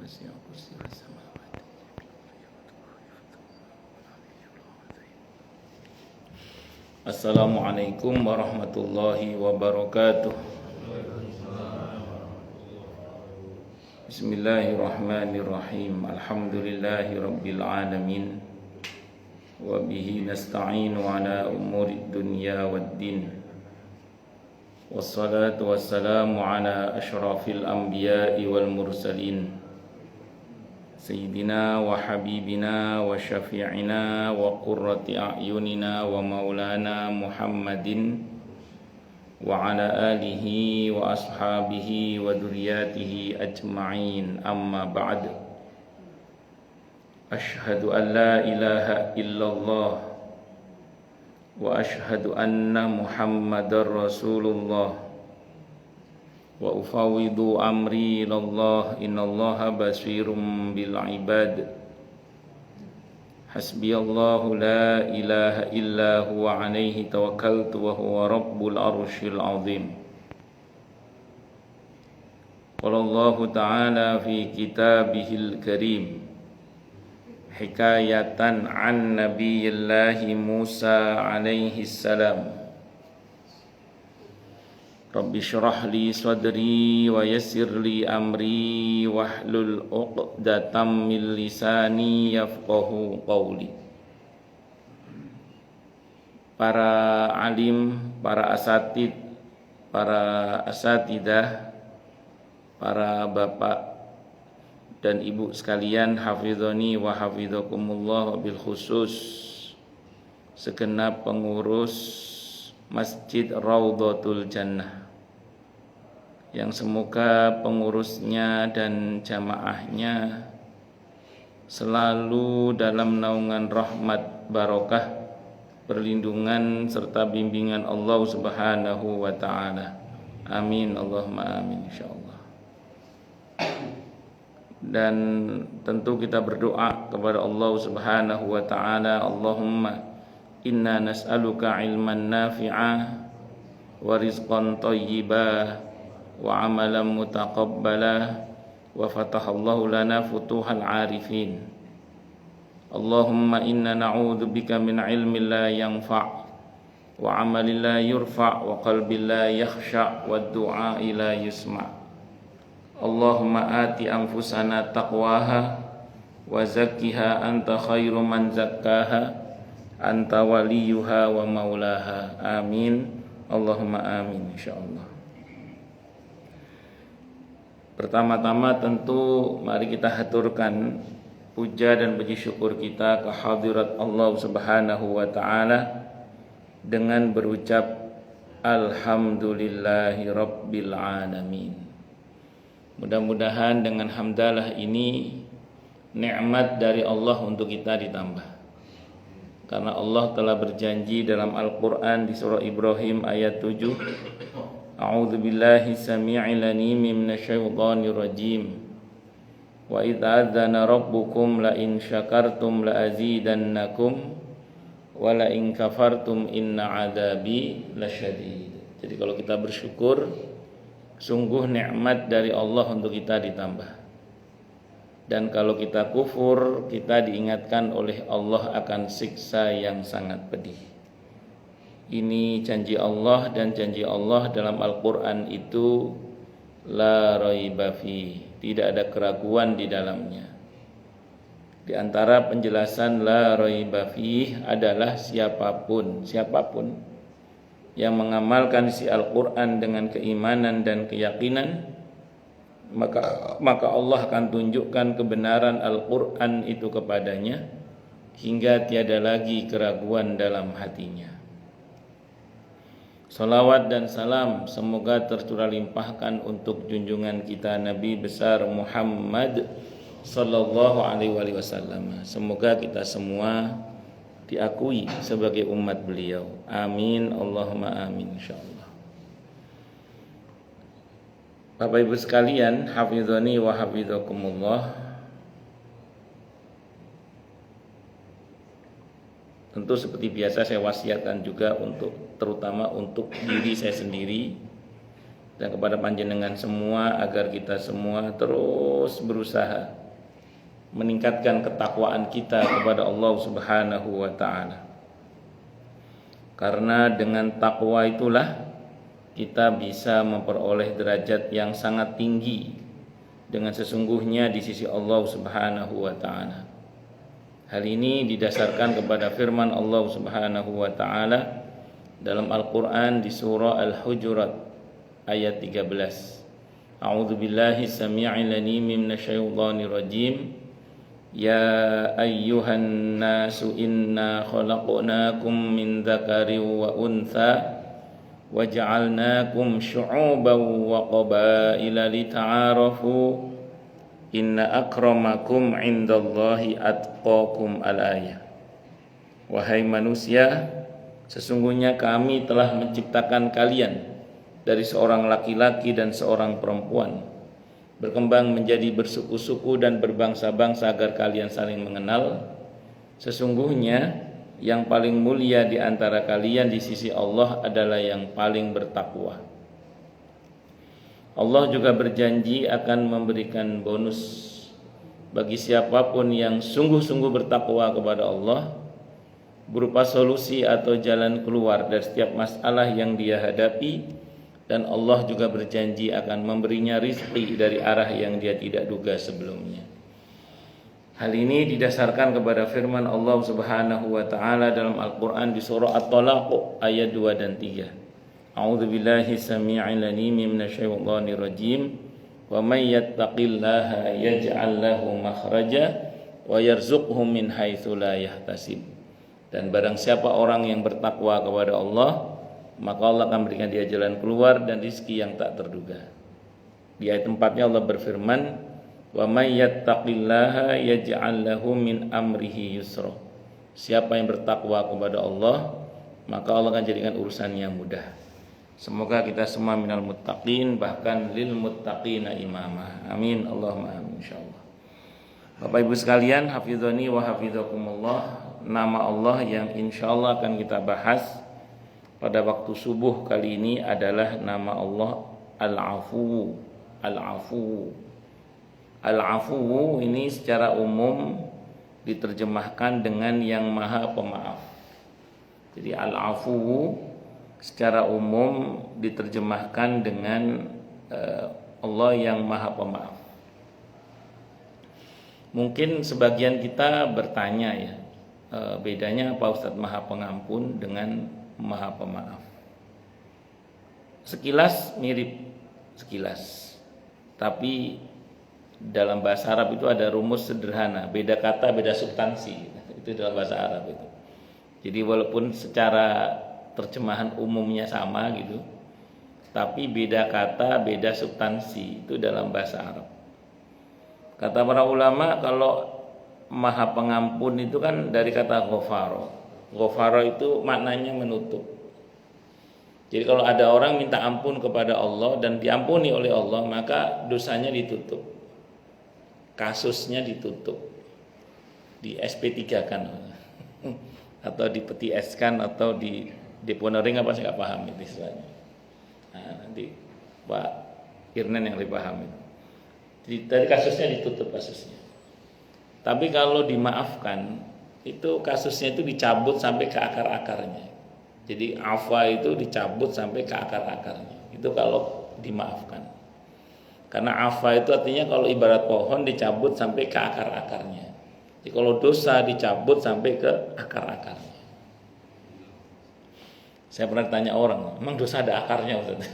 وسع كرسيه السماوات. Assalamualaikum warahmatullahi wabarakatuh. Bismillahirrahmanirrahim. Alhamdulillahi rabbil alamin. Wa bihi nasta'inu ala umurid dunya waddin. Wassalatu wassalamu ala ashrafil anbiya'i wal mursalin. Sayyidina wa habibina wa syafi'ina wa qurrati a'yunina wa maulana Muhammadin wa ala alihi wa ashabihi wa duriyatihi ajma'in, amma ba'd. Ashhadu an la ilaha illallah wa ashhadu anna Muhammadar Rasulullah wa ufawidu amri ilallah, innallaha basirum bil ibad. Hasbiyallahu la ilaha illa huwa alaihi tawakkaltu wa huwa rabbul arsyil azim. Qala Allah ta'ala fi kitabihil karim hikayatan an nabiyillahi Musa alaihi salam. Rabbi syrah li sadri wa yassir li amri wahlul 'uqdatam min lisani yafqahu qawli. Para alim, para asatid, para asatidah, para bapak dan ibu sekalian, hafizani wa hafizakumullah, bil khusus segenap pengurus Masjid Raudhatul Jannah, yang semoga pengurusnya dan jamaahnya selalu dalam naungan rahmat, barokah, perlindungan serta bimbingan Allah Subhanahu wa ta'ala. Amin, Allahumma amin, insyaallah. Dan tentu kita berdoa kepada Allah Subhanahu wa ta'ala, Allahumma inna nas'aluka ilman nafi'a wa rizqan thayyiba wa amalan mutaqabbala wa fatahallahu lana futuhal arifin. Allahumma inna na'udzubika min ilmin la yanfa' wa amalin la yurfa' wa qalbin la yakhsha' wa du'a'i la yusma'. Allahumma ati anfusana taqwaha wa zakkiha anta khairu man zakkaha anta waliyuha wa maulaha. Amin, Allahumma amin, insyaallah. Pertama-tama tentu mari kita haturkan puja dan puji syukur kita ke hadirat Allah Subhanahu wa ta'ala dengan berucap alhamdulillahi rabbil alamin. Mudah-mudahan dengan hamdalah ini nikmat dari Allah untuk kita ditambah. Karena Allah telah berjanji dalam Al-Quran di surah Ibrahim ayat 7, A'udzu billahi samii'il 'aliim minasyaitonir rajiim. Wa idz adzana rabbukum la in syakartum la azidannakum wa la in kafartum inna 'adzabi lasyadid. Jadi kalau kita bersyukur, sungguh nikmat dari Allah untuk kita ditambah. Dan kalau kita kufur, kita diingatkan oleh Allah akan siksa yang sangat pedih. Ini janji Allah, dan janji Allah dalam Al-Quran itu la raiba fi, tidak ada keraguan di dalamnya. Di antara penjelasan la raiba fi adalah siapapun yang mengamalkan isi Al-Quran dengan keimanan dan keyakinan, maka Allah akan tunjukkan kebenaran Al-Quran itu kepadanya hingga tiada lagi keraguan dalam hatinya. Salawat dan salam semoga tercurah limpahkan untuk junjungan kita Nabi besar Muhammad sallallahu alaihi wasallam. Semoga kita semua diakui sebagai umat beliau. Amin, Allahumma amin, insyaallah. Bapak Ibu sekalian, hafizani wa hafizakumullah. Tentu seperti biasa saya wasiatkan juga terutama untuk diri saya sendiri dan kepada panjenengan semua agar kita semua terus berusaha meningkatkan ketakwaan kita kepada Allah Subhanahu wa taala. Karena dengan takwa itulah kita bisa memperoleh derajat yang sangat tinggi dengan sesungguhnya di sisi Allah Subhanahu wa taala. Hal ini didasarkan kepada firman Allah Subhanahu wa taala dalam Al-Qur'an di surah Al-Hujurat ayat 13. A'udzu billahi samii'il 'aliim minasyaitonir rajim. Ya ayyuhan nasu inna khalaqnakum min dzakarin wa untha wa ja'alnakum syu'uban wa qabaila lita'arafu inna akramakum 'indallahi atqakum al-ayah. Wahai manusia, sesungguhnya kami telah menciptakan kalian dari seorang laki-laki dan seorang perempuan, berkembang menjadi bersuku-suku dan berbangsa-bangsa agar kalian saling mengenal. Sesungguhnya yang paling mulia di antara kalian di sisi Allah adalah yang paling bertakwa. Allah juga berjanji akan memberikan bonus bagi siapapun yang sungguh-sungguh bertakwa kepada Allah, berupa solusi atau jalan keluar dari setiap masalah yang dia hadapi. Dan Allah juga berjanji akan memberinya rizki dari arah yang dia tidak duga sebelumnya. Hal ini didasarkan kepada firman Allah Subhanahu wa taala dalam Al-Qur'an di surah At-Talaq ayat 2 dan 3. A'udzu billahi samii'il 'aliim minasyaitonir rajim. Wa may yattaqillaha yaj'al lahu makhraja wa yarzuqhu min haitsu la yahtasib. Dan barang siapa orang yang bertakwa kepada Allah, maka Allah akan berikan dia jalan keluar dan rizki yang tak terduga. Di ayat 4-nya Allah berfirman, wa may yattaqillaha yaj'al lahu min amrihi yusra. Siapa yang bertakwa kepada Allah, maka Allah akan jadikan urusannya mudah. Semoga kita semua minal muttaqin, bahkan lil muttaqina imama. Amin, Allahumma amin insyaallah. Bapak Ibu sekalian, hafizani wa hafizakumullah. Nama Allah yang insyaallah akan kita bahas pada waktu subuh kali ini adalah nama Allah Al-Afu. Al-Afu. Al-Afu ini secara umum diterjemahkan dengan yang Maha Pemaaf. Jadi Al-Afu secara umum diterjemahkan dengan Allah yang Maha Pemaaf. Mungkin sebagian kita bertanya ya, bedanya apa Ustadz Maha Pengampun dengan Maha Pemaaf? Sekilas mirip, sekilas. Tapi dalam bahasa Arab itu ada rumus sederhana, beda kata beda substansi. Itu dalam bahasa Arab itu. Jadi walaupun secara terjemahan umumnya sama gitu, tapi beda kata beda substansi itu dalam bahasa Arab. Kata para ulama, kalau Maha Pengampun itu kan dari kata ghafaro. Ghafaro itu maknanya menutup. Jadi kalau ada orang minta ampun kepada Allah dan diampuni oleh Allah, maka dosanya ditutup, kasusnya ditutup, di SP3 kan, atau di peti es kan, atau di deponering apa saya nggak paham itu istilahnya. Nah, nanti Pak Irnen yang lebih paham itu. Jadi dari kasusnya ditutup kasusnya. Tapi kalau dimaafkan, itu kasusnya itu dicabut sampai ke akar-akarnya. Jadi afa itu dicabut sampai ke akar-akarnya. Itu kalau dimaafkan. Karena afa itu artinya kalau ibarat pohon dicabut sampai ke akar-akarnya. Jadi kalau dosa dicabut sampai ke akar-akarnya. Saya pernah tanya orang, emang dosa ada akarnya Ustaz?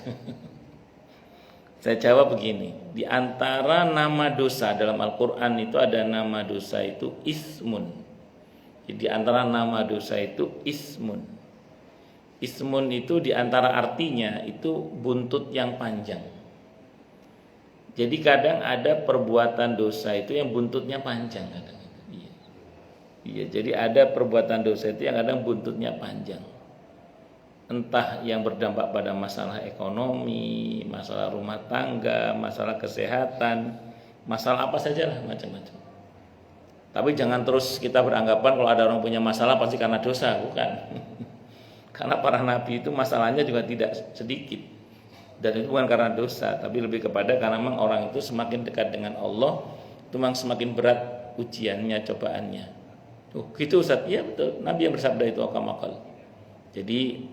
Saya jawab begini, di antara nama dosa dalam Al-Quran itu ada nama dosa itu ismun. Jadi di antara nama dosa itu ismun. Ismun itu di antara artinya itu buntut yang panjang. Jadi kadang ada perbuatan dosa itu yang buntutnya panjang. Iya, jadi ada perbuatan dosa itu yang kadang buntutnya panjang. Entah yang berdampak pada masalah ekonomi, masalah rumah tangga, masalah kesehatan, masalah apa saja lah, macam-macam. Tapi jangan terus kita beranggapan kalau ada orang punya masalah pasti karena dosa, bukan. Karena para nabi itu masalahnya juga tidak sedikit. Dan itu bukan karena dosa, tapi lebih kepada karena memang orang itu semakin dekat dengan Allah, itu memang semakin berat ujiannya, cobaannya. Oh, gitu Ustaz. Iya betul. Nabi yang bersabda itu akamakal. Jadi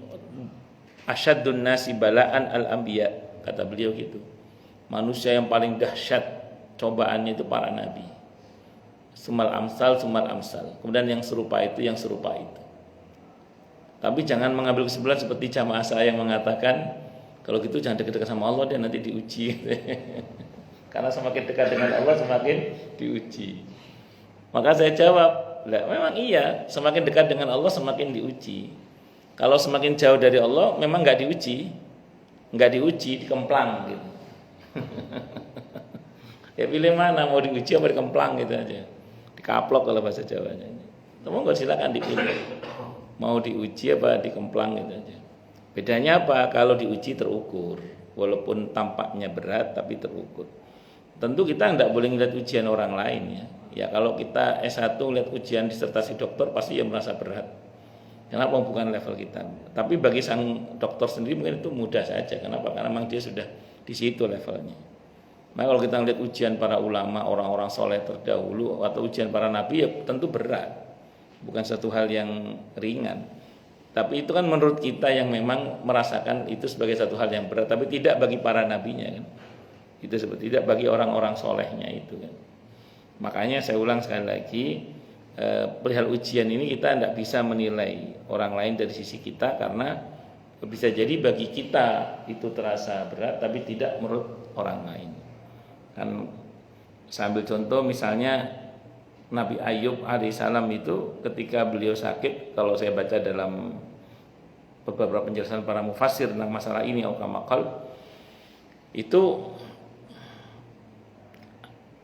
asyaddun nasi bala'an al-anbiya, kata beliau gitu. Manusia yang paling dahsyat cobaannya itu para nabi. Sumal amsal, sumal amsal. Kemudian yang serupa itu, yang serupa itu. Tapi jangan mengambil kesimpulan seperti jamaah saya yang mengatakan kalau gitu jangan dekat-dekat sama Allah, dia nanti diuji. Karena semakin dekat dengan Allah semakin diuji. Maka saya jawab, lah memang iya, semakin dekat dengan Allah semakin diuji. Kalau semakin jauh dari Allah memang nggak diuji, dikemplang gitu. Ya pilih mana, mau diuji apa dikemplang gitu aja. Dikaplok kalau bahasa Jawanya. Monggo silakan dipilih. Mau diuji apa dikemplang gitu aja. Bedanya apa? Kalau diuji terukur, walaupun tampaknya berat tapi terukur. Tentu kita tidak boleh ngeliat ujian orang lain ya. Ya kalau kita S1 lihat ujian disertasi dokter pasti ya merasa berat. Kenapa? Bukan level kita. Tapi bagi sang dokter sendiri mungkin itu mudah saja. Kenapa? Karena memang dia sudah di situ levelnya. Maka kalau kita lihat ujian para ulama, orang-orang soleh terdahulu atau ujian para nabi ya tentu berat. Bukan satu hal yang ringan. Tapi itu kan menurut kita yang memang merasakan itu sebagai satu hal yang berat, tapi tidak bagi para nabinya kan. Itu seperti tidak bagi orang-orang solehnya itu kan. Makanya saya ulang sekali lagi, perihal ujian ini kita tidak bisa menilai orang lain dari sisi kita, karena bisa jadi bagi kita itu terasa berat tapi tidak menurut orang lain. Kan sambil contoh misalnya Nabi Ayub alaihissalam itu ketika beliau sakit, kalau saya baca dalam beberapa penjelasan para mufassir tentang masalah ini aukamakal, itu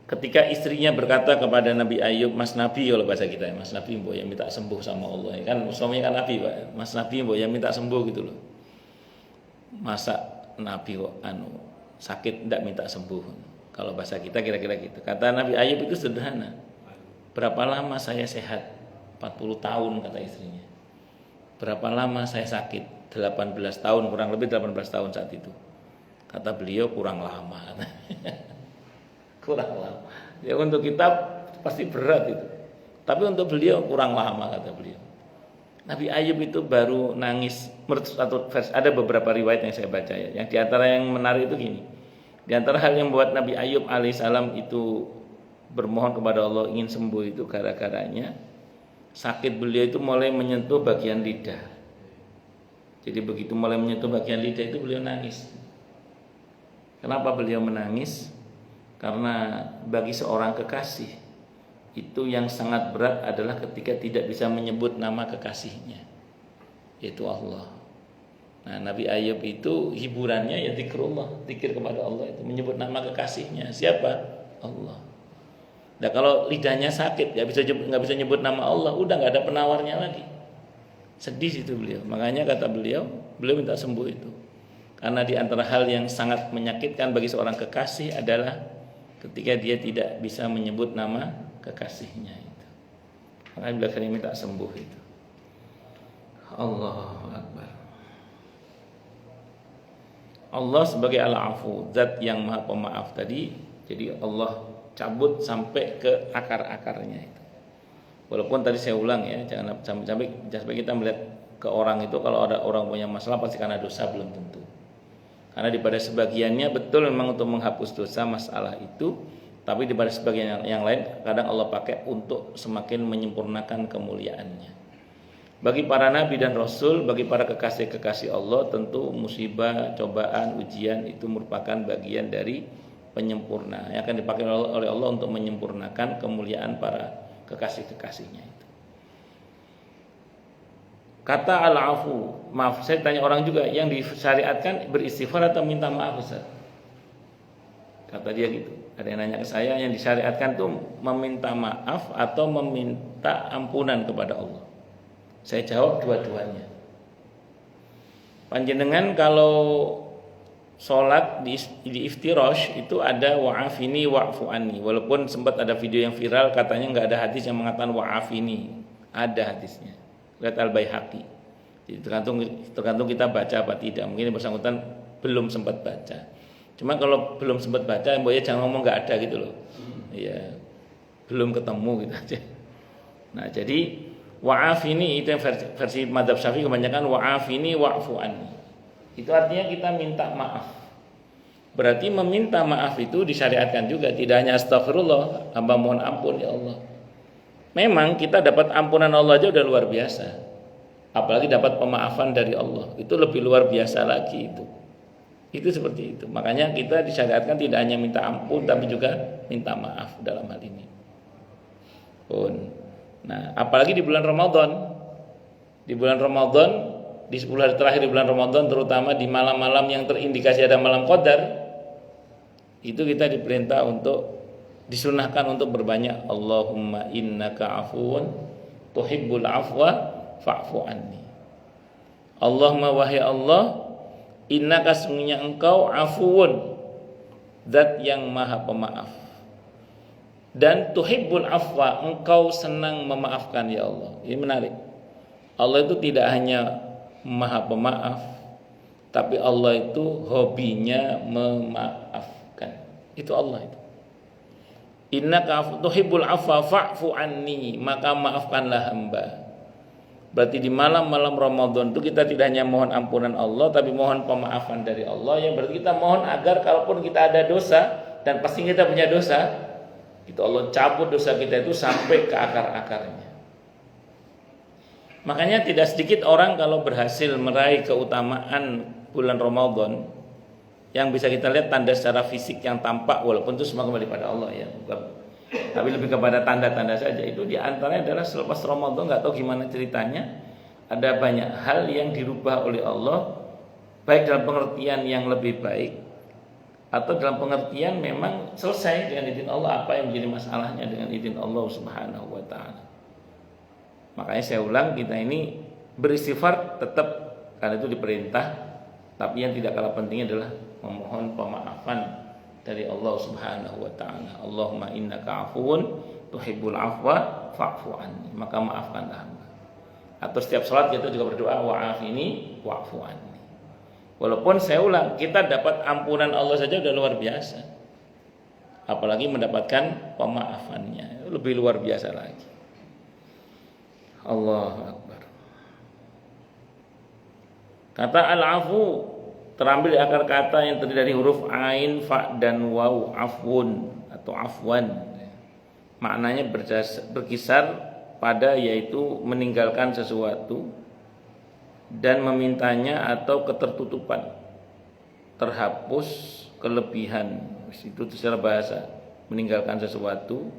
ketika istrinya berkata kepada Nabi Ayub, Mas Nabi, kalau bahasa kita ya, Mas Nabi mbok yang minta sembuh sama Allah ya kan, suaminya kan Nabi Pak, Mas Nabi mbok yang minta sembuh gitu loh. Masa Nabi kok sakit ndak minta sembuh? Kalau bahasa kita kira-kira gitu. Kata Nabi Ayub itu sederhana. Berapa lama saya sehat? 40 tahun kata istrinya. Berapa lama saya sakit? 18 tahun, kurang lebih 18 tahun saat itu. Kata beliau kurang lama. Kurang lama. Ya untuk kita pasti berat itu. Tapi untuk beliau kurang lama kata beliau. Nabi Ayub itu baru nangis. Menurut satu vers, ada beberapa riwayat yang saya baca ya. Yang diantara yang menarik itu gini. Di antara hal yang membuat Nabi Ayub alaihissalam itu bermohon kepada Allah ingin sembuh itu gara-garanya sakit beliau itu mulai menyentuh bagian lidah. Jadi begitu mulai menyentuh bagian lidah itu beliau nangis. Kenapa beliau menangis? Karena bagi seorang kekasih itu yang sangat berat adalah ketika tidak bisa menyebut nama kekasihnya, yaitu Allah. Nah, Nabi Ayub itu hiburannya ya zikrullah, zikir kepada Allah itu, menyebut nama kekasihnya. Siapa? Allah. Nah, kalau lidahnya sakit, nggak bisa nyebut nama Allah, udah nggak ada penawarnya lagi. Sedih itu beliau. Makanya kata beliau minta sembuh itu. Karena di antara hal yang sangat menyakitkan bagi seorang kekasih adalah ketika dia tidak bisa menyebut nama kekasihnya itu. Makanya beliau minta sembuh itu. Allahu Akbar. Allah sebagai Al-Afu, zat yang maha pemaaf tadi. Jadi Allah cabut sampai ke akar-akarnya itu. Walaupun tadi saya ulang ya, jangan sampai kita melihat ke orang itu kalau ada orang punya masalah pasti karena dosa, belum tentu. Karena daripada sebagiannya betul memang untuk menghapus dosa masalah itu, tapi daripada sebagian yang lain kadang Allah pakai untuk semakin menyempurnakan kemuliaannya. Bagi para nabi dan rasul, bagi para kekasih-kekasih Allah, tentu musibah, cobaan, ujian itu merupakan bagian dari penyempurna yang akan dipakai oleh Allah untuk menyempurnakan kemuliaan para kekasih-kekasihnya itu. Kata al-afu, maaf saya tanya orang juga, yang disyariatkan beristighfar atau minta maaf Ustaz? Kata dia gitu. Ada yang nanya ke saya, yang disyariatkan tuh meminta maaf atau meminta ampunan kepada Allah? Saya jawab dua-duanya. Panjenengan kalau sholat di iftirash itu ada wa'afini wa'fu anni. Walaupun sempat ada video yang viral katanya nggak ada hadis yang mengatakan wa'afini, ada hadisnya. Lihat Al-Baihaqi. Jadi tergantung kita baca apa tidak. Mungkin bersangkutan belum sempat baca. Cuma kalau belum sempat baca, mbok ya jangan ngomong nggak ada gitu loh. Ya, belum ketemu gitu aja. Nah, jadi wa'afini itu yang versi madzhab Syafi'i kebanyakan wa'afini wa'fu anni. Itu artinya kita minta maaf. Berarti meminta maaf itu disyariatkan juga, tidak hanya astagfirullah, hamba mohon ampun ya Allah. Memang kita dapat ampunan Allah aja udah luar biasa. Apalagi dapat pemaafan dari Allah, itu lebih luar biasa lagi itu. Itu seperti itu. Makanya kita disyariatkan tidak hanya minta ampun tapi juga minta maaf dalam hal ini. Nah, apalagi di bulan Ramadan. Di bulan Ramadan, di 10 hari terakhir di bulan Ramadan, terutama di malam-malam yang terindikasi ada malam qadar, itu kita diperintah untuk disunahkan untuk berbanyak Allahumma innaka afuwun tuhibbul afwa fa'fu anni. Allahumma wahai Allah, innaka sesungguhnya engkau afuwun, zat yang maha pemaaf, dan tuhibbul afwa, engkau senang memaafkan ya Allah. Ini menarik. Allah itu tidak hanya maha pemaaf, tapi Allah itu hobinya memaafkan. Itu Allah itu. Innaka tuhibbul afwa fa'fu anni, maka maafkanlah hamba. Berarti di malam-malam Ramadan itu kita tidak hanya mohon ampunan Allah, tapi mohon pemaafan dari Allah. Yang berarti kita mohon agar kalaupun kita ada dosa, dan pasti kita punya dosa, itu Allah cabut dosa kita itu sampai ke akar-akarnya. Makanya tidak sedikit orang kalau berhasil meraih keutamaan bulan Ramadan, yang bisa kita lihat tanda secara fisik yang tampak, walaupun itu semua kembali pada Allah ya, tapi lebih kepada tanda-tanda saja. Itu diantaranya adalah selepas Ramadan, nggak tahu gimana ceritanya, ada banyak hal yang dirubah oleh Allah, baik dalam pengertian yang lebih baik atau dalam pengertian memang selesai dengan izin Allah apa yang menjadi masalahnya dengan izin Allah Subhanahu wa taala. Makanya saya ulang, kita ini beristighfar tetap karena itu diperintah, tapi yang tidak kalah pentingnya adalah memohon pemaafan dari Allah Subhanahu wa taala. Allahumma innaka afuwun tuhibbul afwa fa'fu anni, maka maafkanlah hamba. Atau setiap salat kita juga berdoa wa'afini wa'fu anni. Walaupun saya ulang, kita dapat ampunan Allah saja udah luar biasa. Apalagi mendapatkan pemaafannya, lebih luar biasa lagi. Allahu Akbar. Kata al-afu terambil dari akar kata yang terdiri dari huruf ain, fa dan waw, afwun atau afwan. Maknanya berkisar pada yaitu meninggalkan sesuatu dan memintanya atau ketertutupan, terhapus, kelebihan. Itu secara bahasa, meninggalkan sesuatu,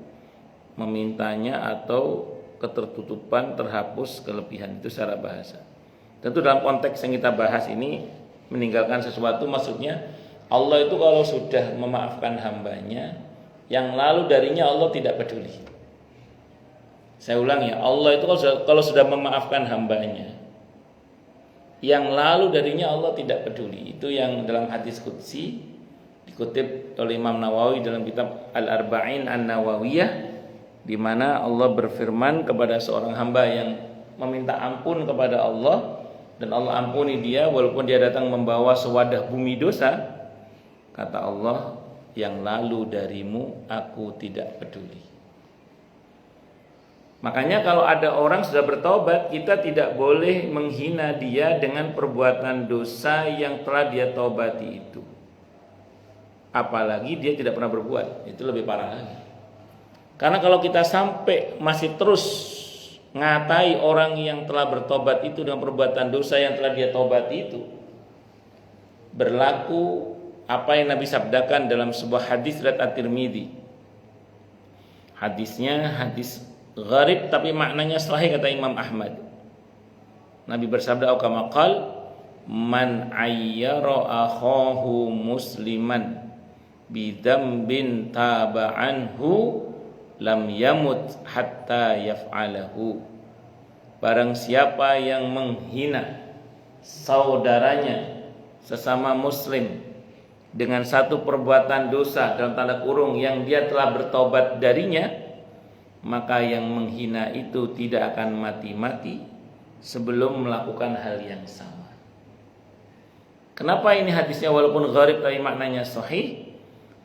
memintanya atau ketertutupan, terhapus, kelebihan. Itu secara bahasa. Tentu dalam konteks yang kita bahas ini, meninggalkan sesuatu maksudnya Allah itu kalau sudah memaafkan hambanya, yang lalu darinya Allah tidak peduli. Saya ulang ya, Allah itu kalau sudah memaafkan hambanya, yang lalu darinya Allah tidak peduli. Itu yang dalam hadis qudsi dikutip oleh Imam Nawawi dalam kitab Al-Arba'in An-Nawawiyah, di mana Allah berfirman kepada seorang hamba yang meminta ampun kepada Allah, dan Allah ampuni dia walaupun dia datang membawa sewadah bumi dosa. Kata Allah, yang lalu darimu aku tidak peduli. Makanya kalau ada orang sudah bertobat, kita tidak boleh menghina dia dengan perbuatan dosa yang telah dia tobati itu. Apalagi dia tidak pernah berbuat, itu lebih parah lagi. Karena kalau kita sampai masih terus ngatai orang yang telah bertobat itu dengan perbuatan dosa yang telah dia tobati itu, berlaku apa yang Nabi sabdakan dalam sebuah hadis riwayat At-Tirmidzi. Hadisnya hadis gharib tapi maknanya sahih kata Imam Ahmad. Nabi bersabda, "Au kama qal, man ayyara akhahu musliman bidzambin taba'anhu lam yamut hatta yaf'alahu." Barang siapa yang menghina saudaranya sesama muslim dengan satu perbuatan dosa dalam tanda kurung yang dia telah bertobat darinya, maka yang menghina itu tidak akan mati-mati sebelum melakukan hal yang sama. Kenapa ini hadisnya walaupun gharib tapi maknanya sahih?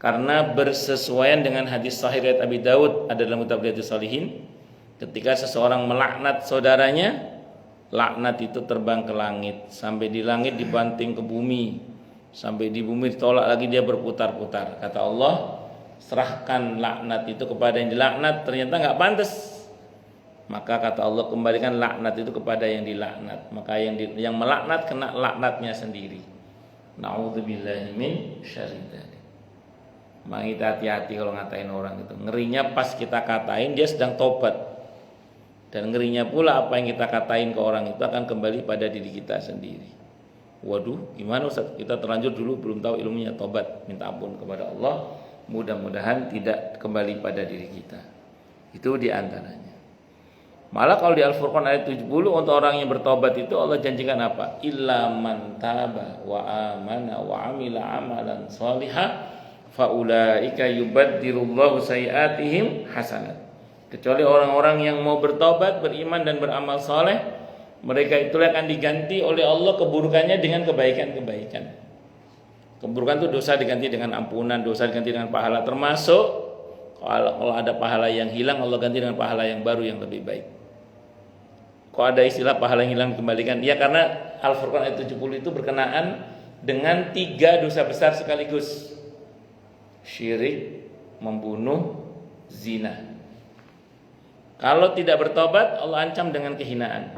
Karena bersesuaian dengan hadis sahih riwayat Abi Daud ada dalam kitab Riyadhus Shalihin. Ketika seseorang melaknat saudaranya, laknat itu terbang ke langit, sampai di langit dibanting ke bumi, sampai di bumi ditolak lagi, dia berputar-putar. Kata Allah, serahkan laknat itu kepada yang dilaknat, ternyata nggak pantas. Maka kata Allah, kembalikan laknat itu kepada yang dilaknat. Maka yang melaknat kena laknatnya sendiri. Na'udzubillahi min syarri dzalik. Maka kita hati-hati kalau ngatain orang itu. Ngerinya pas kita katain dia sedang tobat. Dan ngerinya pula apa yang kita katain ke orang itu akan kembali pada diri kita sendiri. Waduh, gimana Ustaz? Kita terlanjur dulu belum tahu ilmunya, tobat, minta ampun kepada Allah. Mudah-mudahan tidak kembali pada diri kita. Itu diantaranya. Malah kalau di Al-Furqan ayat 70 untuk orang yang bertobat itu Allah janjikan apa? Illa man taba wa amana wa amila amalan salihah faulaika yubaddilullahu sayiatihim hasanat. Kecuali orang-orang yang mau bertobat, beriman dan beramal saleh, mereka itulah akan diganti oleh Allah keburukannya dengan kebaikan-kebaikan. Keburukan itu dosa diganti dengan ampunan, dosa diganti dengan pahala, termasuk kalau ada pahala yang hilang Allah ganti dengan pahala yang baru yang lebih baik. Kok ada istilah pahala yang hilang dikembalikan? Ya karena Al-Furqan ayat 70 itu berkenaan dengan 3 dosa besar sekaligus. Syirik, membunuh, zina. Kalau tidak bertobat Allah ancam dengan kehinaan.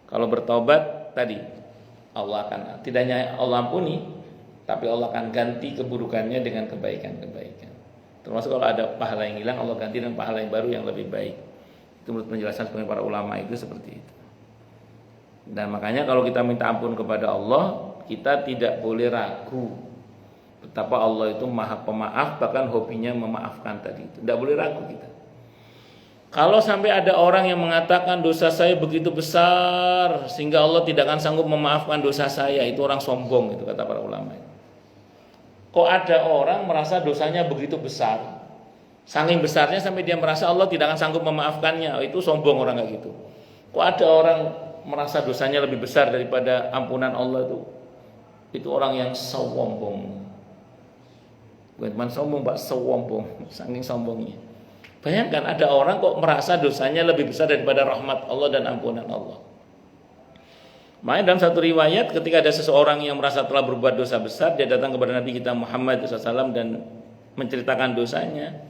Kalau bertobat tadi Allah akan tidak hanya Allah ampuni, tapi Allah akan ganti keburukannya dengan kebaikan-kebaikan. Termasuk kalau ada pahala yang hilang Allah ganti dengan pahala yang baru yang lebih baik. Itu menurut penjelasan sebagian para ulama itu seperti itu. Dan makanya kalau kita minta ampun kepada Allah, kita tidak boleh ragu betapa Allah itu maha pemaaf, bahkan hobinya memaafkan tadi itu. Tidak boleh ragu kita. Kalau sampai ada orang yang mengatakan dosa saya begitu besar sehingga Allah tidak akan sanggup memaafkan dosa saya, itu orang sombong, itu kata para ulama. Kok ada orang merasa dosanya begitu besar, saking besarnya sampai dia merasa Allah tidak akan sanggup memaafkannya, itu sombong orang kayak gitu. Kok ada orang merasa dosanya lebih besar daripada ampunan Allah, itu orang yang sombong. Bukan sombong, Pak, sombong, saking sombongnya. Bayangkan ada orang kok merasa dosanya lebih besar daripada rahmat Allah dan ampunan Allah. Makanya dalam satu riwayat ketika ada seseorang yang merasa telah berbuat dosa besar, dia datang kepada Nabi kita Muhammad SAW dan menceritakan dosanya.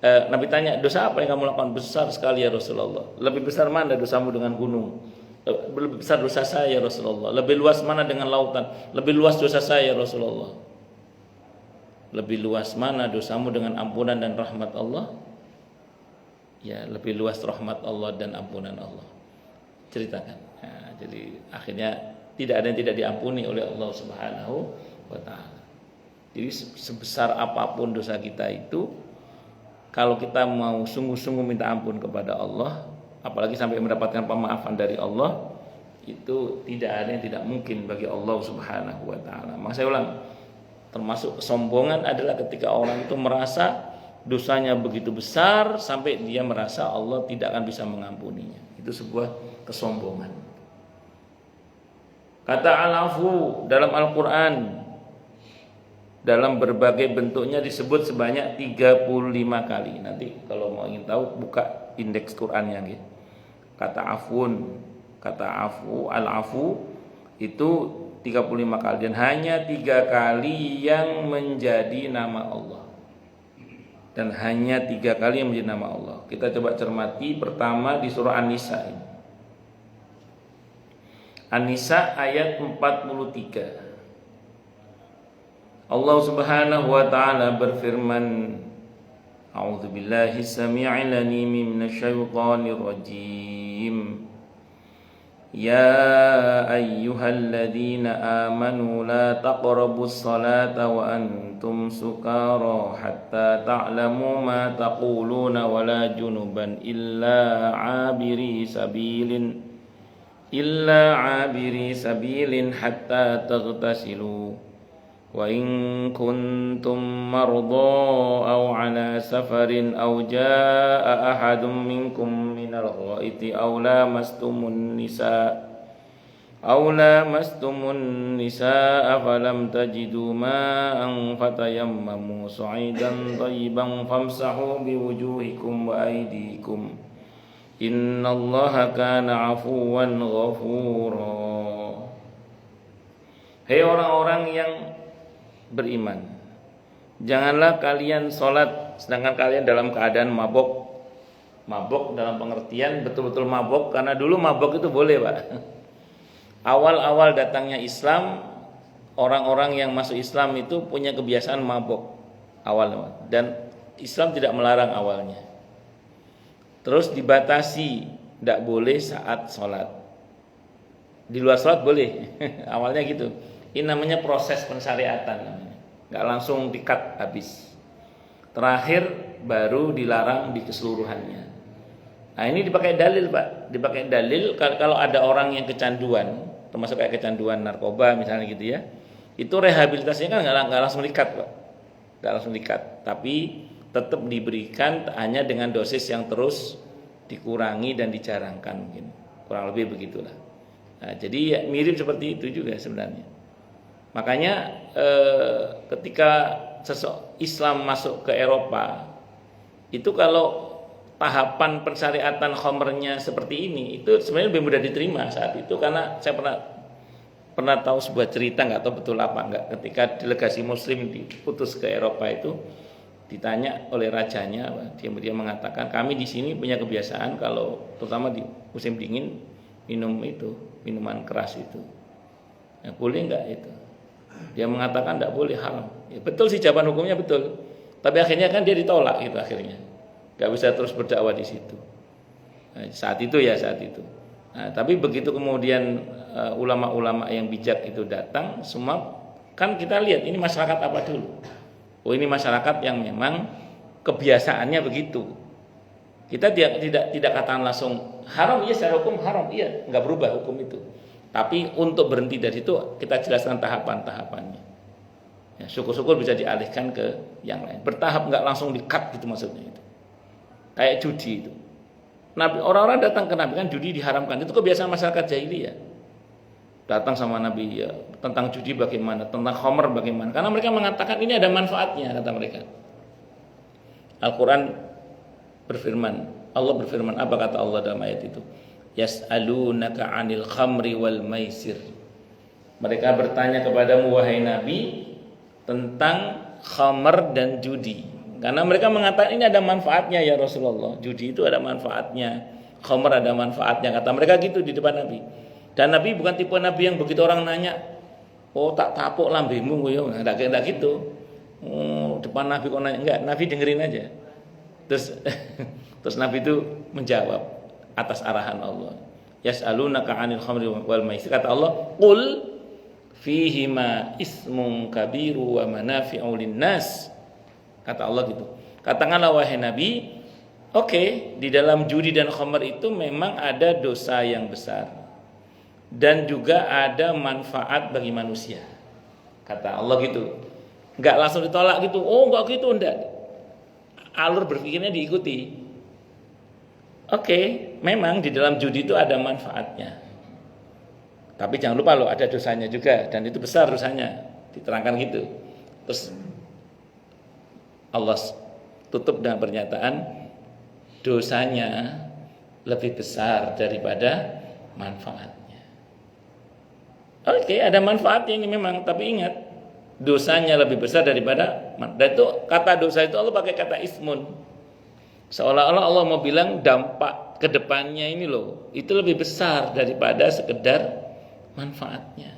Nabi tanya, dosa apa yang kamu lakukan? Besar sekali ya Rasulullah. Lebih besar mana dosamu dengan gunung? Lebih besar dosa saya ya Rasulullah. Lebih luas mana dengan lautan? Lebih luas dosa saya ya Rasulullah. Lebih luas mana dosamu dengan ampunan dan rahmat Allah? Ya, lebih luas rahmat Allah dan ampunan Allah. Ceritakan. Nah, jadi akhirnya tidak ada yang tidak diampuni oleh Allah Subhanahu wa taala. Jadi sebesar apapun dosa kita itu, kalau kita mau sungguh-sungguh minta ampun kepada Allah, apalagi sampai mendapatkan pemaafan dari Allah, itu tidak ada yang tidak mungkin bagi Allah Subhanahu wa taala. Maka saya ulang, termasuk kesombongan adalah ketika orang itu merasa dosanya begitu besar sampai dia merasa Allah tidak akan bisa mengampuninya. Itu sebuah kesombongan. Kata al-afu dalam Al-Quran dalam berbagai bentuknya disebut sebanyak 35 kali. Nanti kalau mau ingin tahu buka indeks Qurannya gitu. Kata afun, kata afu, al-afu itu 35 kali dan hanya 3 kali yang menjadi nama Allah. Dan hanya 3 kali yang menjadi nama Allah. Kita coba cermati pertama di surah An-Nisa ini. An-Nisa ayat 43. Allah Subhanahu wa taala berfirman, A'udzubillahi samii'il 'aliim minasyaitonir rajim. Ya ayyuhalladzina amanu la taqrabus salata wa antum sukara hatta ta'lamu ma taquluna wa la junuban illa 'abiri sabilin hatta taghtasilu wa in kuntum marda aw ala safarin aw jaa ahadum minkum minal ghaiti aw lamastumun nisa أو لامستم النساء فلم تجدوا ماء فتيمموا صعيدا طيبا فامسحوا بوجوهكم وأيديكم إن الله كان عفوا غفورا. Hei orang-orang yang beriman, janganlah kalian sholat sedangkan kalian dalam keadaan mabok. Mabok dalam pengertian betul-betul mabok, karena dulu mabok itu boleh, Pak. Awal-awal datangnya Islam, orang-orang yang masuk Islam itu punya kebiasaan mabok awalnya, dan Islam tidak melarang awalnya. Terus dibatasi, tidak boleh saat sholat. Di luar sholat boleh, awalnya gitu. Ini namanya proses pensyariatan, nggak langsung di-cut habis. Terakhir baru dilarang di keseluruhannya. Nah ini dipakai dalil, Pak. Dipakai dalil kalau ada orang yang kecanduan, termasuk kayak kecanduan narkoba misalnya gitu ya, itu rehabilitasinya kan nggak langsung di-cut, Pak. Nggak langsung di-cut, tapi tetap diberikan hanya dengan dosis yang terus dikurangi dan dijarangkan, mungkin kurang lebih begitulah. Nah, jadi mirip seperti itu juga sebenarnya. Makanya ketika Islam masuk ke Eropa, itu kalau tahapan pensyariatan khamrnya seperti ini, itu sebenarnya lebih mudah diterima saat itu, karena saya pernah tahu sebuah cerita, nggak tahu betul apa enggak, ketika delegasi muslim diputus ke Eropa itu ditanya oleh rajanya, dia mengatakan kami di sini punya kebiasaan kalau terutama di musim dingin minum itu minuman keras itu, ya, boleh nggak itu? Dia mengatakan tidak boleh, haram. Ya, betul sih jawaban hukumnya betul, tapi akhirnya kan dia ditolak gitu akhirnya. Gak bisa terus berdakwah di situ. Nah, saat itu. Nah, tapi begitu kemudian ulama-ulama yang bijak itu datang, semua kan kita lihat ini masyarakat apa dulu. Oh ini masyarakat yang memang kebiasaannya begitu. Kita tidak katakan langsung haram, iya secara hukum haram, iya nggak berubah hukum itu. Tapi untuk berhenti dari situ kita jelaskan tahapan-tahapannya. Ya, syukur-syukur bisa dialihkan ke yang lain. Bertahap, nggak langsung di-cut gitu maksudnya itu. Kayak judi itu. Nabi, orang-orang datang ke Nabi kan judi diharamkan. Itu kebiasaan masyarakat jahiliyah. Datang sama Nabi ya, tentang judi bagaimana, tentang khamr bagaimana. Karena mereka mengatakan ini ada manfaatnya, kata mereka. Al-Quran berfirman, Allah berfirman, apa kata Allah dalam ayat itu? Yas'alunaka 'anil khamri wal maisir. Mereka bertanya kepadamu wahai Nabi tentang khamr dan judi. Karena mereka mengatakan ini ada manfaatnya ya Rasulullah. Judi itu ada manfaatnya, khamr ada manfaatnya, kata mereka gitu di depan Nabi. Dan Nabi bukan tipe Nabi yang begitu orang nanya, oh tak tapuk lambemu yo, enggak gitu. Depan Nabi kok nanya, enggak, Nabi dengerin aja. Terus Nabi itu menjawab atas arahan Allah. Yas'alunaka 'anil khamri wal maisir, kata Allah, qul fihima ismun kabiru wa manafi'u linnas. Kata Allah gitu. Katakanlah wahai Nabi, oke, di dalam judi dan khamr itu memang ada dosa yang besar dan juga ada manfaat bagi manusia. Kata Allah gitu. Enggak langsung ditolak gitu. Oh, enggak gitu, enggak. Alur berpikirnya diikuti. Oke, memang di dalam judi itu ada manfaatnya. Tapi jangan lupa loh, ada dosanya juga, dan itu besar dosanya. Diterangkan gitu. Terus Allah tutup dengan pernyataan dosanya lebih besar daripada manfaatnya. Oke, ada manfaatnya ini memang, tapi ingat dosanya lebih besar daripada, dan itu kata dosa itu Allah pakai kata ismun. Seolah-olah Allah mau bilang dampak kedepannya ini loh, itu lebih besar daripada sekedar manfaatnya.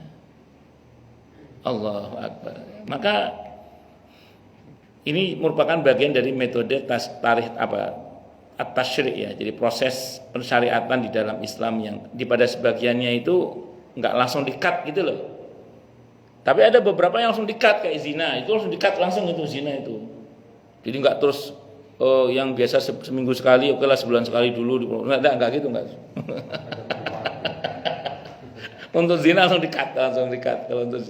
Allahu Akbar. Maka ini merupakan bagian dari metode tarikh at-tasyri' ya. Jadi proses pensyariatan di dalam Islam yang pada sebagiannya itu enggak langsung di-cut gitu loh. Tapi ada beberapa yang langsung di-cut kayak zina, itu langsung di-cut langsung itu zina itu. Jadi enggak terus yang biasa seminggu sekali, oke lah sebulan sekali dulu. Enggak gitu enggak. Untuk zina langsung di-cut. Kalau untuk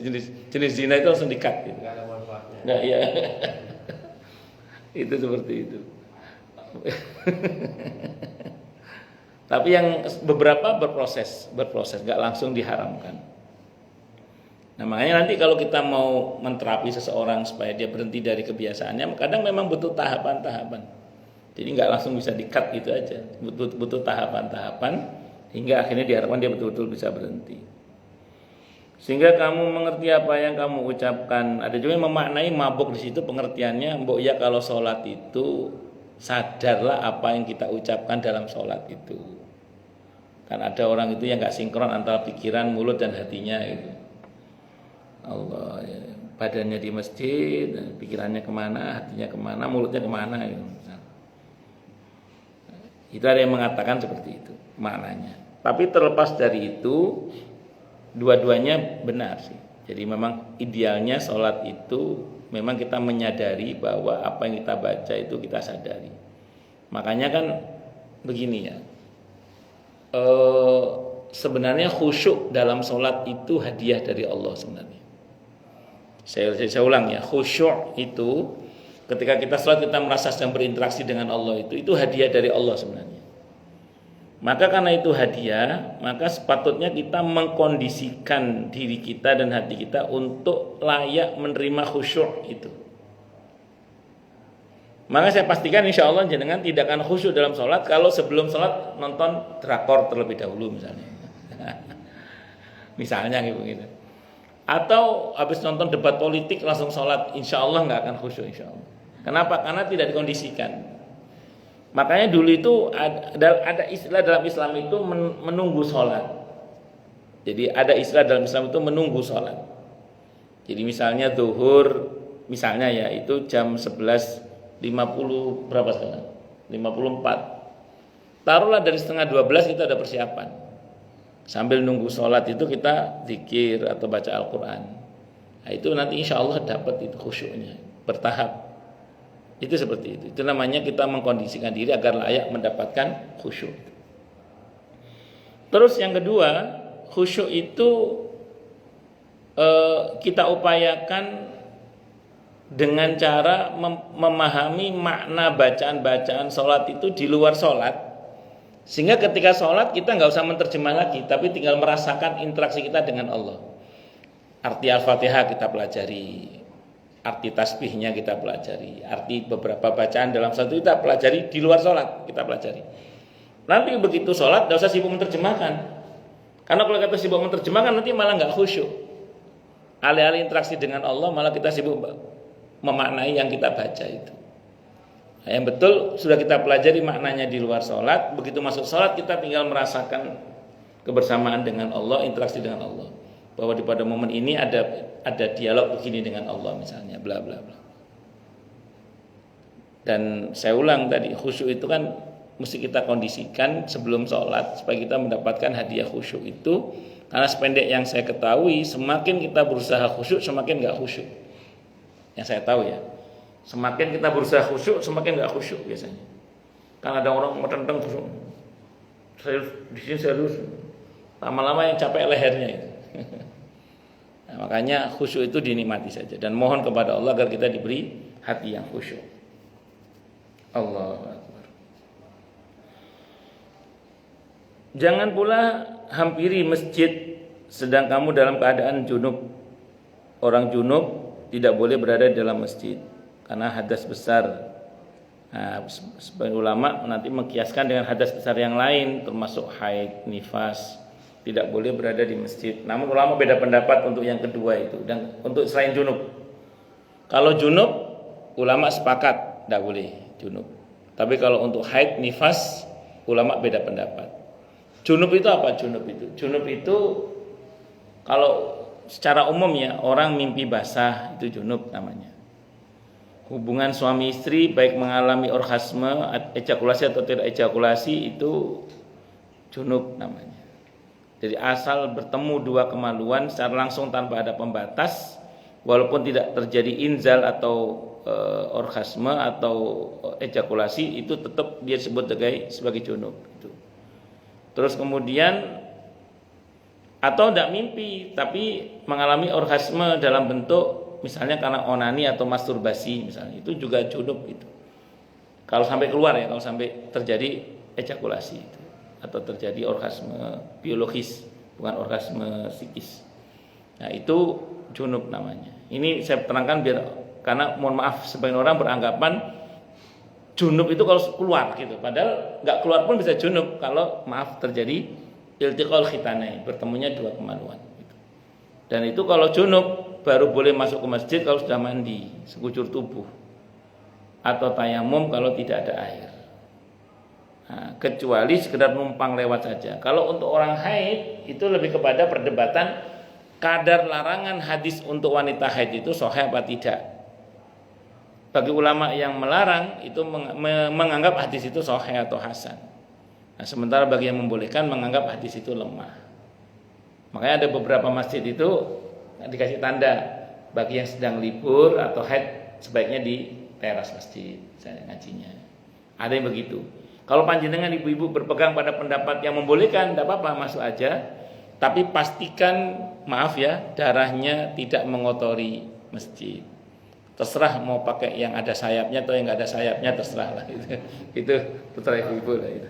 jenis zina itu langsung di-cut gitu. Enggak ada manfaatnya. Enggak, iya. Itu seperti itu. Tapi yang beberapa berproses, nggak langsung diharamkan. Nah makanya nanti kalau kita mau menterapi seseorang supaya dia berhenti dari kebiasaannya, kadang memang butuh tahapan-tahapan. Jadi nggak langsung bisa di-cut gitu aja, butuh tahapan-tahapan hingga akhirnya diharapkan dia betul-betul bisa berhenti. Sehingga kamu mengerti apa yang kamu ucapkan. Ada juga yang memaknai mabuk di situ pengertiannya, mbok ya kalau sholat itu sadarlah apa yang kita ucapkan dalam sholat itu. Kan ada orang itu yang nggak sinkron antara pikiran, mulut dan hatinya itu. Allah, ya. Badannya di masjid, pikirannya kemana, hatinya kemana, mulutnya kemana gitu. Itu ada yang mengatakan seperti itu maknanya. Tapi terlepas dari itu, dua-duanya benar sih. Jadi memang idealnya sholat itu memang kita menyadari bahwa apa yang kita baca itu kita sadari. Makanya kan begini ya, sebenarnya khusyuk dalam sholat itu hadiah dari Allah sebenarnya. Saya ulang ya, khusyuk itu ketika kita sholat kita merasa sedang berinteraksi dengan Allah itu hadiah dari Allah sebenarnya. Maka karena itu hadiah, maka sepatutnya kita mengkondisikan diri kita dan hati kita untuk layak menerima khusyuk itu. Maka saya pastikan insya Allah jenengan tidak akan khusyuk dalam sholat kalau sebelum sholat nonton drakor terlebih dahulu misalnya. Misalnya gitu. Atau habis nonton debat politik langsung sholat, insya Allah nggak akan khusyuk insya Allah. Kenapa? Karena tidak dikondisikan. Makanya dulu itu ada istilah dalam Islam itu menunggu sholat. Jadi ada istilah dalam Islam itu menunggu sholat. Jadi misalnya zuhur, misalnya ya itu jam 11.50 berapa sekarang? 54. Taruhlah dari setengah 12 kita ada persiapan. Sambil nunggu sholat itu kita zikir atau baca Al-Quran. Nah, itu nanti insya Allah dapat itu khusyuknya bertahap. Itu seperti itu. Itu namanya kita mengkondisikan diri agar layak mendapatkan khusyuk. Terus yang kedua, khusyuk itu kita upayakan dengan cara memahami makna bacaan-bacaan sholat itu di luar sholat. Sehingga ketika sholat kita nggak usah menerjemah lagi, tapi tinggal merasakan interaksi kita dengan Allah. Arti Al-Fatihah kita pelajari, arti tasbihnya kita pelajari, arti beberapa bacaan dalam sholat itu kita pelajari, di luar sholat kita pelajari. Nanti begitu sholat tidak usah sibuk menerjemahkan, karena kalau kita sibuk menerjemahkan nanti malah nggak khusyuk. Alih-alih interaksi dengan Allah malah kita sibuk memaknai yang kita baca itu. Nah, yang betul sudah kita pelajari maknanya di luar sholat. Begitu masuk sholat kita tinggal merasakan kebersamaan dengan Allah, interaksi dengan Allah. Bahwa di pada momen ini ada dialog begini dengan Allah misalnya, bla bla bla. Dan saya ulang tadi, khusyuk itu kan mesti kita kondisikan sebelum sholat supaya kita mendapatkan hadiah khusyuk itu. Karena sependek yang saya ketahui, semakin kita berusaha khusyuk semakin nggak khusyuk. Yang saya tahu ya, semakin kita berusaha khusyuk semakin nggak khusyuk biasanya. Kan ada orang metenteng khusyuk, saya di sini serius, lama-lama yang capek lehernya itu. Nah, makanya khusyuk itu dinikmati saja dan mohon kepada Allah agar kita diberi hati yang khusyuk. Allahu Akbar. Jangan pula hampiri masjid sedang kamu dalam keadaan junub. Orang junub tidak boleh berada di dalam masjid karena hadas besar. Nah, sebagian ulama nanti mengkiaskan dengan hadas besar yang lain termasuk haid, nifas. Tidak boleh berada di masjid. Namun ulama beda pendapat untuk yang kedua itu dan untuk selain junub. Kalau junub ulama sepakat tidak boleh junub. Tapi kalau untuk haid, nifas ulama beda pendapat. Junub itu apa? Junub itu kalau secara umum ya orang mimpi basah itu junub namanya. Hubungan suami istri baik mengalami orgasme, ejakulasi atau tidak ejakulasi itu junub namanya. Jadi asal bertemu dua kemaluan secara langsung tanpa ada pembatas, walaupun tidak terjadi inzal atau orgasme atau ejakulasi, itu tetap dia sebut sebagai junub. Gitu. Terus kemudian atau tidak mimpi tapi mengalami orgasme dalam bentuk misalnya karena onani atau masturbasi misalnya, itu juga junub itu. Kalau sampai keluar ya, kalau sampai terjadi ejakulasi itu. atau terjadi orgasme biologis, bukan orgasme psikis. Nah, itu junub namanya. Ini saya terangkan biar, karena mohon maaf sebagian orang beranggapan junub itu kalau keluar gitu. Padahal nggak keluar pun bisa junub kalau maaf terjadi iltiqal khitanain, bertemunya dua kemaluan gitu. Dan itu kalau junub baru boleh masuk ke masjid kalau sudah mandi sekujur tubuh, atau tayamum kalau tidak ada air. Nah, kecuali sekedar numpang lewat saja. Kalau untuk orang haid itu lebih kepada perdebatan kadar larangan hadis untuk wanita haid itu sahih apa tidak. Bagi ulama yang melarang itu menganggap hadis itu sahih atau hasan. Nah, sementara bagi yang membolehkan menganggap hadis itu lemah. Makanya ada beberapa masjid itu dikasih tanda bagi yang sedang libur atau haid sebaiknya di teras masjid saya ngajinya. Ada yang begitu. Kalau panjenengan ibu-ibu berpegang pada pendapat yang membolehkan, tidak apa-apa, masuk aja. Tapi pastikan, maaf ya, darahnya tidak mengotori masjid. Terserah mau pakai yang ada sayapnya atau yang nggak ada sayapnya, terserah lah. Itu terserah ibu-ibu lah itu.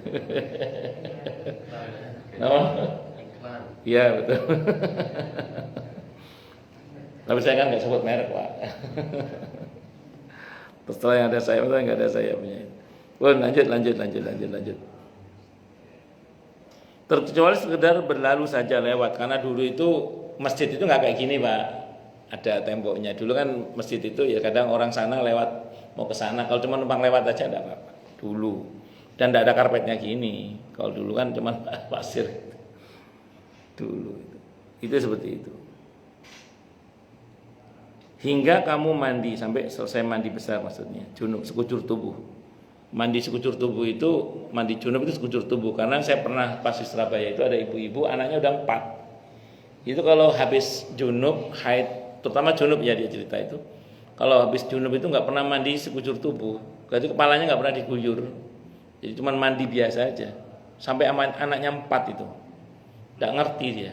Oh, iya betul. Tapi saya kan nggak sebut merek Pak. Terserah yang ada sayap atau yang nggak ada sayapnya. Lanjut. Terkecuali sekedar berlalu saja lewat, karena dulu itu masjid itu nggak kayak gini Pak, ada temboknya. Dulu kan masjid itu ya kadang orang sana lewat mau ke sana, kalau cuma numpang lewat aja enggak apa-apa dulu. Dan tidak ada karpetnya gini. Kalau dulu kan cuma pasir dulu itu seperti itu. Hingga kamu mandi sampai selesai mandi besar, maksudnya junub sekujur tubuh. Mandi sekujur tubuh itu, mandi junub itu sekujur tubuh. Karena saya pernah pas di Surabaya itu ada ibu-ibu anaknya udah 4. Itu kalau habis junub, haid, terutama junub ya dia cerita itu. Kalau habis junub itu nggak pernah mandi sekujur tubuh. Berarti kepalanya nggak pernah diguyur. Jadi cuma mandi biasa aja. Sampai anaknya 4 itu. Nggak ngerti dia.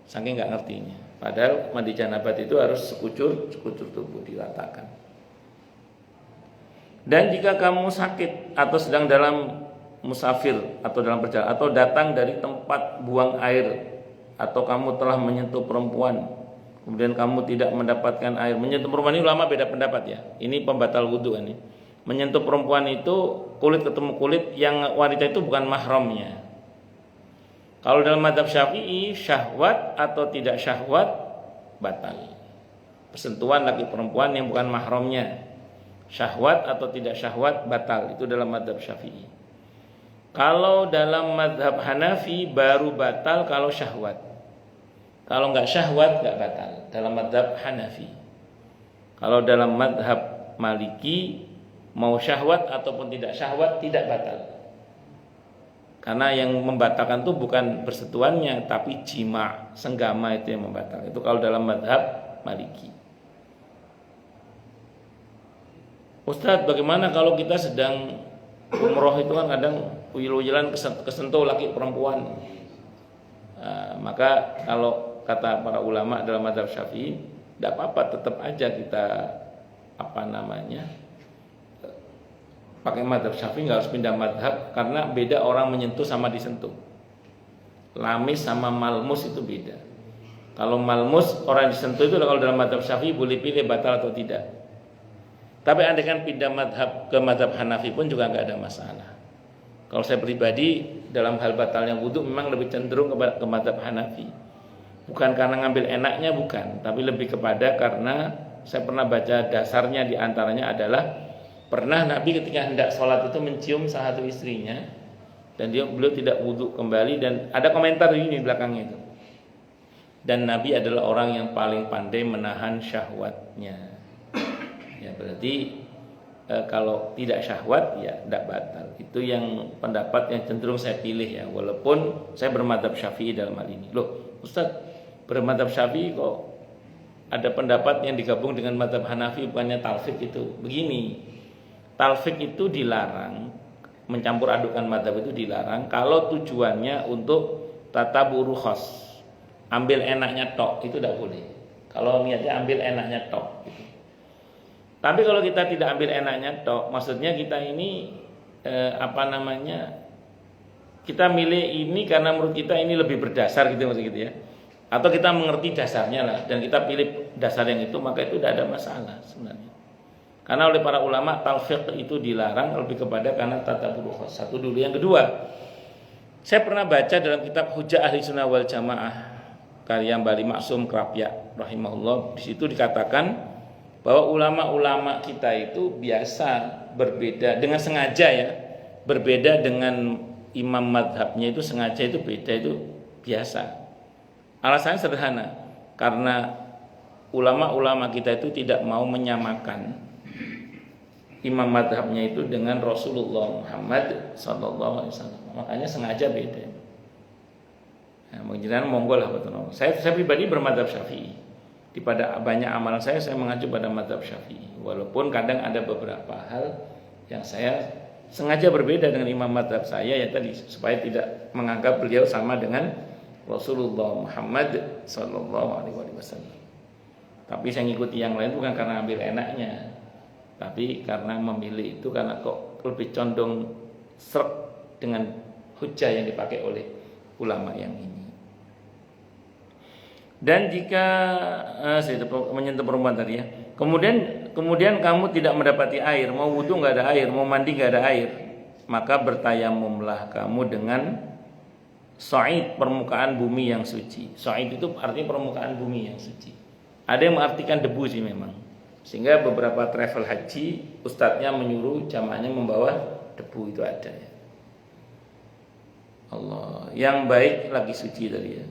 Saking nggak ngertinya. Padahal mandi janabat itu harus sekujur tubuh diratakan. Dan jika kamu sakit atau sedang dalam musafir atau dalam perjalanan atau datang dari tempat buang air, atau kamu telah menyentuh perempuan kemudian kamu tidak mendapatkan air. Menyentuh perempuan ini ulama beda pendapat ya. Ini pembatal wudu ini. Menyentuh perempuan itu kulit ketemu kulit, yang wanita itu bukan mahramnya. Kalau dalam mazhab Syafi'i, syahwat atau tidak syahwat batal. Persentuhan laki perempuan yang bukan mahramnya, syahwat atau tidak syahwat batal. Itu dalam mazhab Syafi'i. Kalau dalam mazhab Hanafi baru batal kalau syahwat. Kalau enggak syahwat enggak batal dalam mazhab Hanafi. Kalau dalam mazhab Maliki mau syahwat ataupun tidak syahwat tidak batal. Karena yang membatalkan itu bukan persetuannya tapi jima, senggama itu yang membatalkan. Itu kalau dalam mazhab Maliki. Ustadz, bagaimana kalau kita sedang umroh itu kan kadang uyul-uyulan kesentuh laki perempuan. Maka kalau kata para ulama dalam mazhab Syafi'i, tidak apa-apa, tetap aja kita pakai mazhab Syafi'i, nggak harus pindah mazhab, karena beda orang menyentuh sama disentuh. Lamis sama malmus itu beda. Kalau malmus orang disentuh itu kalau dalam mazhab Syafi'i boleh pilih batal atau tidak. Tapi andaikan pindah mazhab ke mazhab Hanafi pun juga nggak ada masalah. Kalau saya pribadi dalam hal batalnya wudu memang lebih cenderung ke mazhab Hanafi. Bukan karena ngambil enaknya, bukan, tapi lebih kepada karena saya pernah baca dasarnya diantaranya adalah pernah Nabi ketika hendak sholat itu mencium salah satu istrinya dan beliau tidak wudu kembali, dan ada komentar ini di belakangnya itu. Dan Nabi adalah orang yang paling pandai menahan syahwatnya. Ya berarti kalau tidak syahwat ya tidak batal. Itu yang pendapat yang cenderung saya pilih ya, walaupun saya bermadzhab Syafi'i dalam hal ini. Loh, Ustaz, bermadzhab Syafi'i kok ada pendapat yang digabung dengan madzhab Hanafi bukannya talfik itu. Begini, talfik itu dilarang, mencampur adukan madzhab itu dilarang kalau tujuannya untuk tatabu rukhas. Ambil enaknya tok itu tidak boleh. Kalau niatnya ambil enaknya tok gitu. Tapi kalau kita tidak ambil enaknya tok, maksudnya kita ini kita milih ini karena menurut kita ini lebih berdasar gitu maksud gitu ya. Atau kita mengerti dasarnya lah dan kita pilih dasar yang itu, maka itu tidak ada masalah sebenarnya. Karena oleh para ulama talfiq itu dilarang lebih kepada karena tatabur khas. Satu dulu. Yang kedua, saya pernah baca dalam kitab Hujjah Ahli Sunnah wal Jamaah karya Bali Maksum Krapyak rahimahullah, di situ dikatakan bahwa ulama-ulama kita itu biasa berbeda dengan sengaja ya, berbeda dengan imam madhabnya itu sengaja itu beda, itu biasa. Alasannya sederhana, karena ulama-ulama kita itu tidak mau menyamakan imam madhabnya itu dengan Rasulullah Muhammad SAW. Makanya sengaja beda. Nah, mungkin monggo lah betul. Saya pribadi bermadhab Syafi'i. Di pada banyak amalan saya mengacu pada madhab Syafi'i. Walaupun kadang ada beberapa hal yang saya sengaja berbeda dengan imam madhab saya ya tadi, supaya tidak menganggap beliau sama dengan Rasulullah Muhammad SAW. Tapi saya ngikuti yang lain bukan karena ambil enaknya, tapi karena memilih itu karena kok lebih condong srek dengan hujah yang dipakai oleh ulama yang ini. Dan jika saya menyentuh perempuan tadi ya, kemudian kamu tidak mendapati air, mau wudu nggak ada air, mau mandi nggak ada air, maka bertayamumlah kamu dengan sa'id, permukaan bumi yang suci. Sa'id itu artinya permukaan bumi yang suci. Ada yang mengartikan debu sih memang. Sehingga beberapa travel haji ustadznya menyuruh jamaahnya membawa debu, itu ada ya. Allah, yang baik lagi suci tadi ya.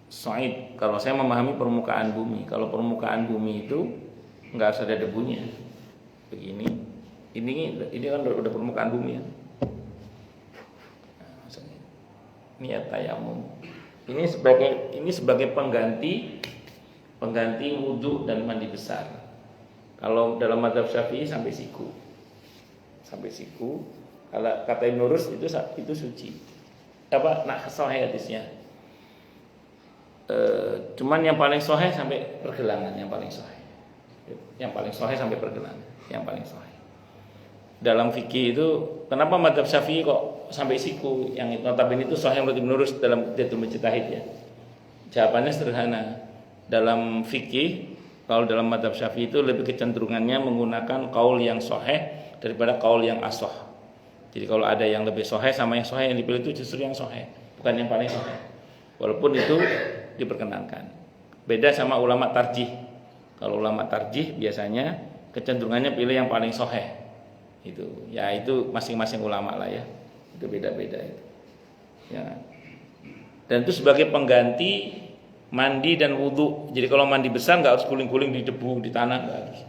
Sa'id, kalau saya memahami permukaan bumi. Kalau permukaan bumi itu enggak harus ada debunya. Begini. Ini kan udah permukaan bumi ya. Niat tayamum. Ini sebagai pengganti wudu dan mandi besar. Kalau dalam mazhab Syafi'i sampai siku. Kalau kata Ibnu Rus itu suci. Apa sahih hadisnya. Cuman yang paling sahih sampai pergelangan, yang paling sahih. Yang paling sahih sampai pergelangan, yang paling sahih. Dalam fikih itu kenapa mazhab Syafi'i kok sampai siku? Yang itu notabene itu sahih menurut Ibnu Rus dalam Bidatul Mujtahid ya. Jawabannya sederhana. Dalam fikih, kalau dalam mazhab Syafi'i itu lebih kecenderungannya menggunakan qaul yang sahih daripada qaul yang ashah. Jadi kalau ada yang lebih sahih sama yang sahih, yang dipilih itu justru yang sahih, bukan yang paling sahih. Walaupun itu diperkenankan. Beda sama ulama tarjih. Kalau ulama tarjih biasanya kecenderungannya pilih yang paling sahih. Itu masing-masing ulama lah ya. Itu beda-beda itu. Ya. Dan itu sebagai pengganti mandi dan wudu. Jadi kalau mandi besar nggak harus guling-guling di debu, di tanah, nggak harus.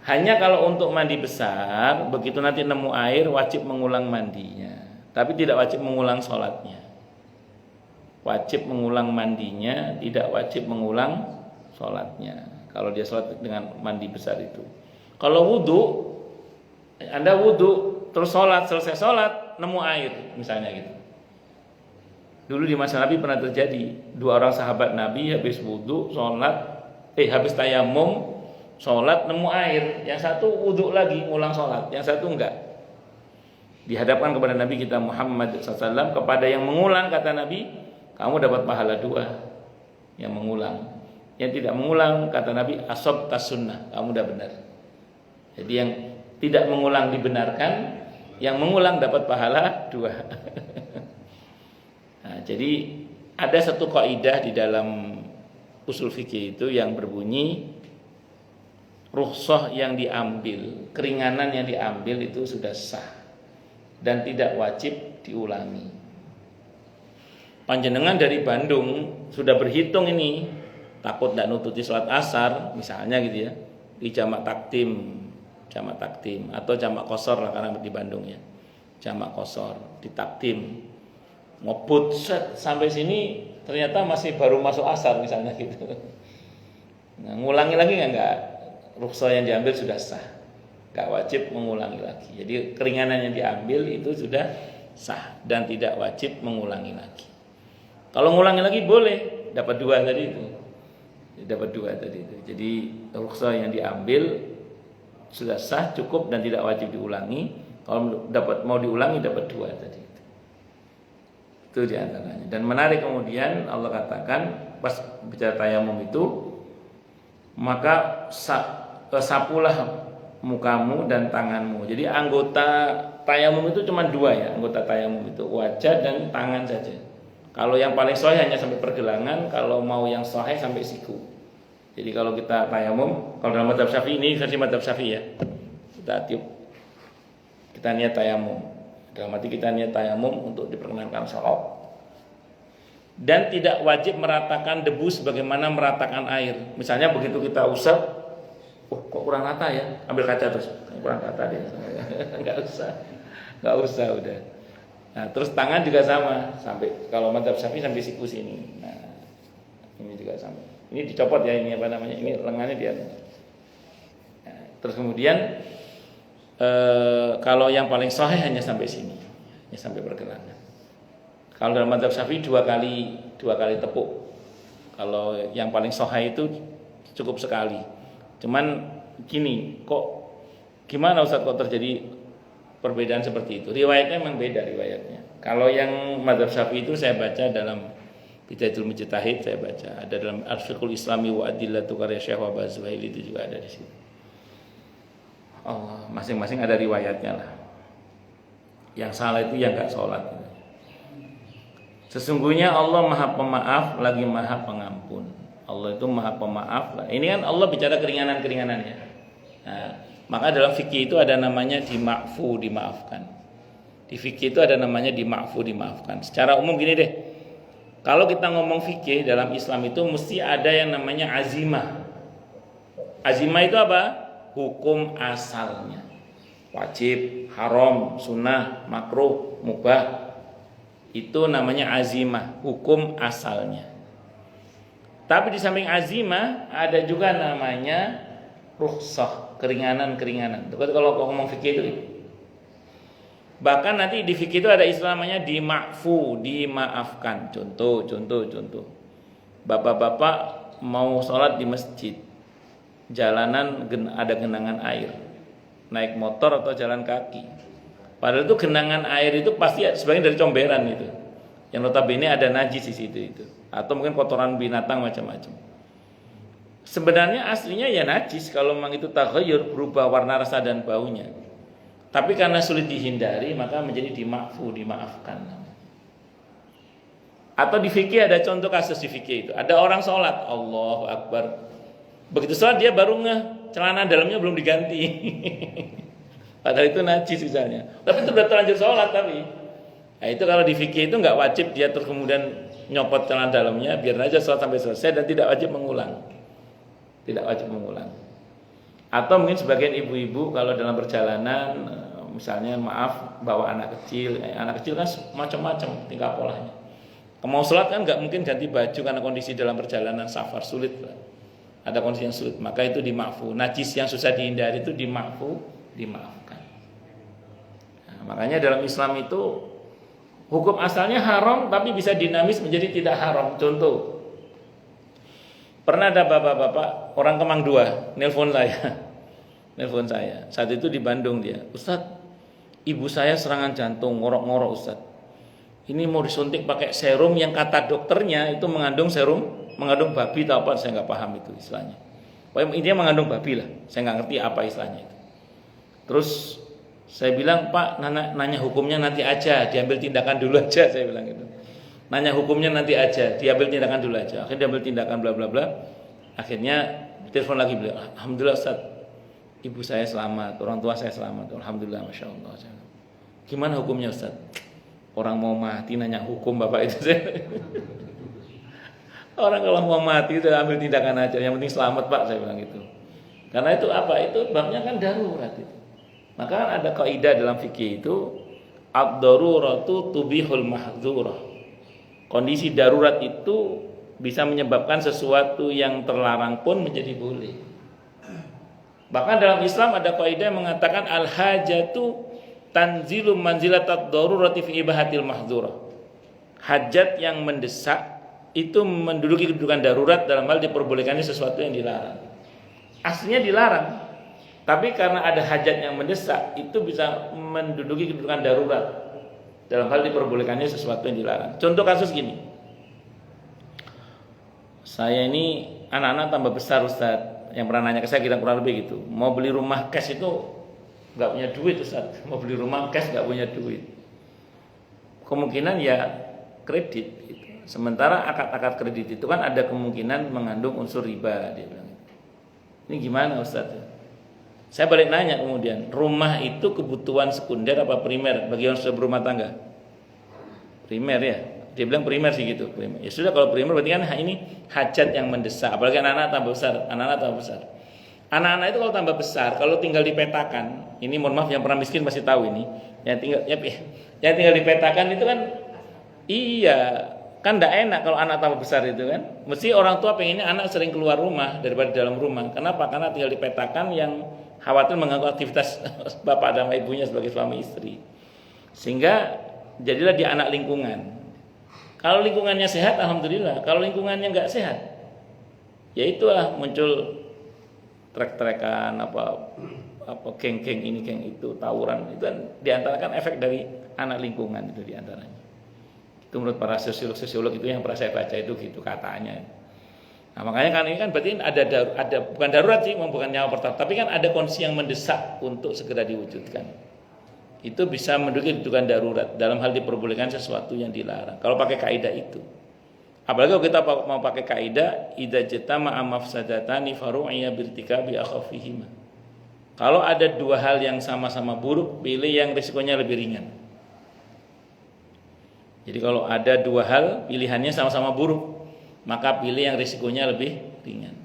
Hanya kalau untuk mandi besar, begitu nanti nemu air wajib mengulang mandinya, tapi tidak wajib mengulang sholatnya. Wajib mengulang mandinya, tidak wajib mengulang sholatnya. Kalau dia sholat dengan mandi besar itu. Kalau wudu, Anda wudu terus sholat, selesai sholat nemu air misalnya gitu. Dulu di masa Nabi pernah terjadi, 2 orang sahabat Nabi habis wudu, habis tayamum, sholat nemu air. Yang satu wudu lagi, ngulang sholat, yang satu enggak. Dihadapkan kepada Nabi kita Muhammad SAW, kepada yang mengulang kata Nabi, kamu dapat pahala 2 yang mengulang. Yang tidak mengulang kata Nabi, asabta sunnah, kamu udah benar. Jadi yang tidak mengulang dibenarkan, yang mengulang dapat pahala 2. Nah, jadi ada satu kaidah di dalam usul fikih itu yang berbunyi rukhsah yang diambil, keringanan yang diambil itu sudah sah dan tidak wajib diulangi. Panjenengan dari Bandung sudah berhitung ini, takut tidak nututi sholat asar misalnya gitu ya, di jamak takdim atau jamak qashar lah karena di Bandung ya, jamak qashar di takdim, ngebut sampai sini ternyata masih baru masuk asar misalnya gitu. Nah, ngulangi lagi enggak, rukhsah yang diambil sudah sah, enggak wajib mengulangi lagi. Jadi keringanan yang diambil itu sudah sah dan tidak wajib mengulangi lagi. Kalau ngulangi lagi boleh, dapat 2 tadi itu. Dapat 2 tadi itu. Jadi rukhsah yang diambil sudah sah, cukup dan tidak wajib diulangi. Kalau mau diulangi dapat 2 tadi itu. Itu diantaranya. Dan menarik kemudian Allah katakan pas bicara tayamum itu, maka sapulah mukamu dan tanganmu. Jadi anggota tayamum itu cuma dua ya, anggota tayamum itu wajah dan tangan saja. Kalau yang paling sahih hanya sampai pergelangan, kalau mau yang sahih sampai siku. Jadi kalau kita tayamum, kalau dalam mazhab Syafi'i, ini versi mazhab Syafi'i ya, kita niat tayamum. Dalam arti kita niat tayamum untuk diperkenankan sholat. Dan tidak wajib meratakan debu sebagaimana meratakan air. Misalnya begitu kita usap, kok kurang rata ya, ambil kaca terus, kurang rata dia. Nggak usah udah. Nah, terus tangan juga sama, sampai kalau mazhab Syafi'i sampai siku sini. Nah, ini juga sama. Ini dicopot ya, ini apa namanya? Ini lengannya dia. Nah, terus kemudian kalau yang paling sahih hanya sampai sini, hanya sampai pergelangan. Kalau dalam mazhab Syafi'i dua kali tepuk. Kalau yang paling sahih itu cukup sekali. Cuman gini, gimana Ustaz kok terjadi perbedaan seperti itu? Riwayatnya memang beda riwayatnya. Kalau yang mazhab Syafi'i itu saya baca dalam Bidayatul Mujtahid, saya baca ada dalam Al-Fiqhul Islami wa Adillatu karya Syekh Wahbah Zuhaili, itu juga ada di situ. Allah, masing-masing ada riwayatnya lah. Yang salah itu yang enggak sholat. Sesungguhnya Allah Maha Pemaaf lagi Maha Pengampun. Allah itu Maha Pemaaf. Ini kan Allah bicara keringanan-keringanan ya. Nah, maka dalam fikih itu ada namanya dima'fu, dimaafkan. Di fikih itu ada namanya dima'fu, dimaafkan. Secara umum gini deh. Kalau kita ngomong fikih dalam Islam itu mesti ada yang namanya azimah. Azimah itu apa? Hukum asalnya. Wajib, haram, sunnah, makruh, mubah. Itu namanya azimah, hukum asalnya. Tapi di samping azimah ada juga namanya rukhsah, keringanan-keringanan. Itu kalau ngomong fikih itu. Bahkan nanti di fikih itu ada istilah namanya dima'fu, dimaafkan. Contoh. Bapak-bapak mau sholat di masjid, jalanan ada genangan air, naik motor atau jalan kaki. Padahal itu genangan air itu pasti sebagian dari comberan itu, yang notabene ada najis di situ itu, atau mungkin kotoran binatang macam-macam. Sebenarnya aslinya ya najis kalau memang itu taghayyur, berubah warna, rasa dan baunya. Tapi karena sulit dihindari maka menjadi dima'fu, dimaafkan. Atau di fikih ada contoh kasus di fikih itu. Ada orang sholat, Allahu Akbar. Begitu sholat dia baru celana dalamnya belum diganti. Padahal itu najis misalnya. Tapi itu udah terlanjur sholat tapi. Nah itu kalau di fikih itu nggak wajib dia terus kemudian nyopot celana dalamnya, biar aja sholat sampai selesai dan tidak wajib mengulang. Tidak wajib mengulang. Atau mungkin sebagian ibu-ibu kalau dalam perjalanan, misalnya maaf bawa anak kecil kan macam-macam tingkah polanya. Mau sholat kan nggak mungkin ganti baju karena kondisi dalam perjalanan safar sulit, ada kondisi yang sulit, maka itu dima'fu. Najis yang susah dihindari itu dima'fu, dimaafkan. Nah, makanya dalam Islam itu hukum asalnya haram tapi bisa dinamis menjadi tidak haram. Contoh, pernah ada bapak-bapak orang Kemang 2 nelpon saya. Saat itu di Bandung dia, Ustadz, ibu saya serangan jantung, ngorok-ngorok Ustadz. Ini mau disuntik pakai serum yang kata dokternya itu mengandung babi atau apa, saya nggak paham itu istilahnya. Pokoknya intinya mengandung babi lah, saya nggak ngerti apa istilahnya itu. Terus saya bilang, Pak, nanya hukumnya nanti aja, diambil tindakan dulu aja, saya bilang gitu. Nanya hukumnya nanti aja, diambil tindakan dulu aja. Akhirnya diambil tindakan bla bla bla. Akhirnya telepon lagi beliau, alhamdulillah Ustaz, ibu saya selamat, orang tua saya selamat, alhamdulillah, masya Allah. Gimana hukumnya Ustaz? Orang mau mati nanya hukum bapak itu. Orang kalau mau mati itu ambil tindakan aja, yang penting selamat Pak, saya bilang gitu. Karena itu apa? Itu babnya kan darurat itu. Maka kan ada kaidah dalam fikih itu, ad-daruratu tubihul mahdzurah. Kondisi darurat itu bisa menyebabkan sesuatu yang terlarang pun menjadi boleh. Bahkan dalam Islam ada kaidah yang mengatakan al-hajatu tanzilu manzilatat darurati fi ibahatil mahdzurah. Hajat yang mendesak itu menduduki kedudukan darurat dalam hal diperbolehkannya sesuatu yang dilarang. Aslinya dilarang, tapi karena ada hajat yang mendesak itu bisa menduduki kedudukan darurat. dalam hal diperbolehkannya sesuatu yang dilarang. Contoh kasus gini, saya ini anak-anak tambah besar Ustaz, yang pernah nanya ke saya kira kurang lebih gitu, mau beli rumah cash itu nggak punya duit Ustaz, mau beli rumah cash nggak punya duit, kemungkinan ya kredit gitu. Sementara akad-akad kredit itu kan ada kemungkinan mengandung unsur riba, dia bilang. Ini gimana Ustaz? Saya balik nanya kemudian, rumah itu kebutuhan sekunder apa primer bagi yang sudah berumah tangga? Primer ya. Dia bilang primer sih gitu, primer. Ya sudah, kalau primer berarti kan ini hajat yang mendesak, apalagi anak-anak tambah besar, anak-anak tambah besar. Anak-anak itu kalau tambah besar, kalau tinggal dipetakan, ini mohon maaf yang pernah miskin pasti tahu ini, yang tinggal dipetakan itu kan iya, kan tidak enak kalau anak tambah besar itu kan. Mesti orang tua pengennya anak sering keluar rumah daripada dalam rumah. Kenapa? Karena tinggal dipetakan yang khawatir mengganggu aktivitas bapak dan ibunya sebagai suami istri. Sehingga jadilah dia anak lingkungan. Kalau lingkungannya sehat, alhamdulillah. Kalau lingkungannya nggak sehat, ya itulah muncul trek-trekan apa geng-geng ini geng itu, tawuran. Itu kan diantarakan efek dari anak lingkungan itu diantaranya. Itu menurut para sosiolog itu yang pernah saya baca itu gitu katanya. Nah, makanya kan ini kan berarti ada bukan darurat sih, bukan nyawa pertama, tapi kan ada kondisi yang mendesak untuk segera diwujudkan. Itu bisa menduduki kedudukan darurat dalam hal diperbolehkan sesuatu yang dilarang. Kalau pakai kaidah itu. Apalagi kalau kita mau pakai kaidah idza jatama mafsadatani faru'iyya birtikabi akhafihima. Kalau ada dua hal yang sama-sama buruk, pilih yang risikonya lebih ringan. Jadi kalau ada dua hal pilihannya sama-sama buruk, maka pilih yang risikonya lebih ringan.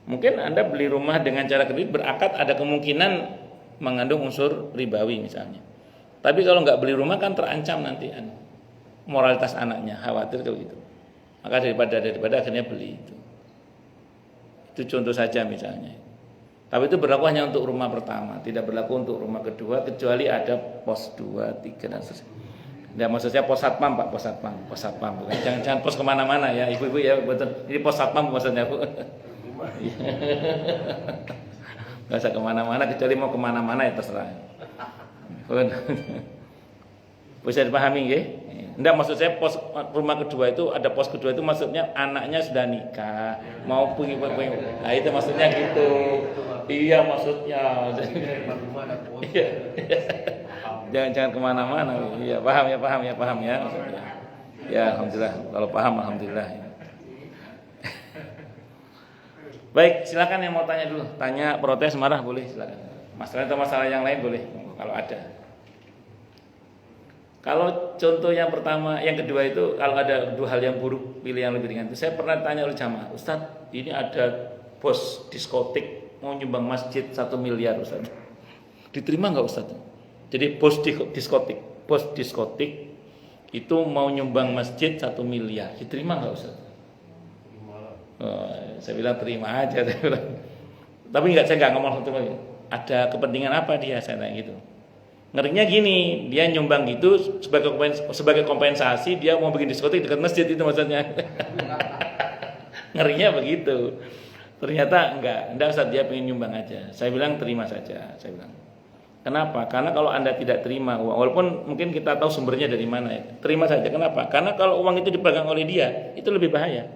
Mungkin Anda beli rumah dengan cara kredit berakad ada kemungkinan mengandung unsur ribawi misalnya. Tapi kalau nggak beli rumah kan terancam nanti moralitas anaknya, khawatir kalau gitu. Maka daripada akhirnya beli itu. Itu contoh saja misalnya. Tapi itu berlaku hanya untuk rumah pertama, tidak berlaku untuk rumah kedua kecuali ada pos 2, 3 dan seterusnya. Ya maksud saya pos satpam Pak, pos satpam bukan. Jangan pos kemana-mana ya, ibu-ibu ya betul. Ini pos satpam maksudnya Bu. Gak usah kemana-mana kecuali mau kemana-mana ya terserah. Bisa dipahami nggih? Enggak, maksud saya pos rumah kedua itu ada pos kedua itu maksudnya anaknya sudah nikah, mau pergi. Nah itu maksudnya gitu. Iya maksudnya. Iya. Jangan kemana-mana. Iya paham ya maksudnya. Ya alhamdulillah, kalau paham alhamdulillah. Baik, silakan yang mau tanya dulu. Tanya, protes, marah boleh silakan. Masalah atau masalah yang lain boleh kalau ada. Kalau contoh yang pertama, yang kedua itu kalau ada dua hal yang buruk pilih yang lebih ringan. Itu saya pernah tanya oleh jamaah, Ustaz, ini ada bos diskotik mau nyumbang masjid 1 miliar Ustaz. Diterima nggak Ustaz? Jadi bos diskotik itu mau nyumbang masjid 1 miliar, diterima nggak Ustaz? Saya bilang terima aja, saya bilang. Tapi saya nggak ngomong satu lagi. Ada kepentingan apa dia? Saya tanya gitu. Ngerinya gini, dia nyumbang gitu sebagai kompensasi dia mau bikin diskotik dekat masjid itu maksudnya. Ngerinya begitu. Ternyata enggak Ustaz, dia pengen nyumbang aja. Saya bilang terima saja, saya bilang. Kenapa? Karena kalau Anda tidak terima uang, walaupun mungkin kita tahu sumbernya dari mana ya, terima saja. Kenapa? Karena kalau uang itu dipegang oleh dia, itu lebih bahaya.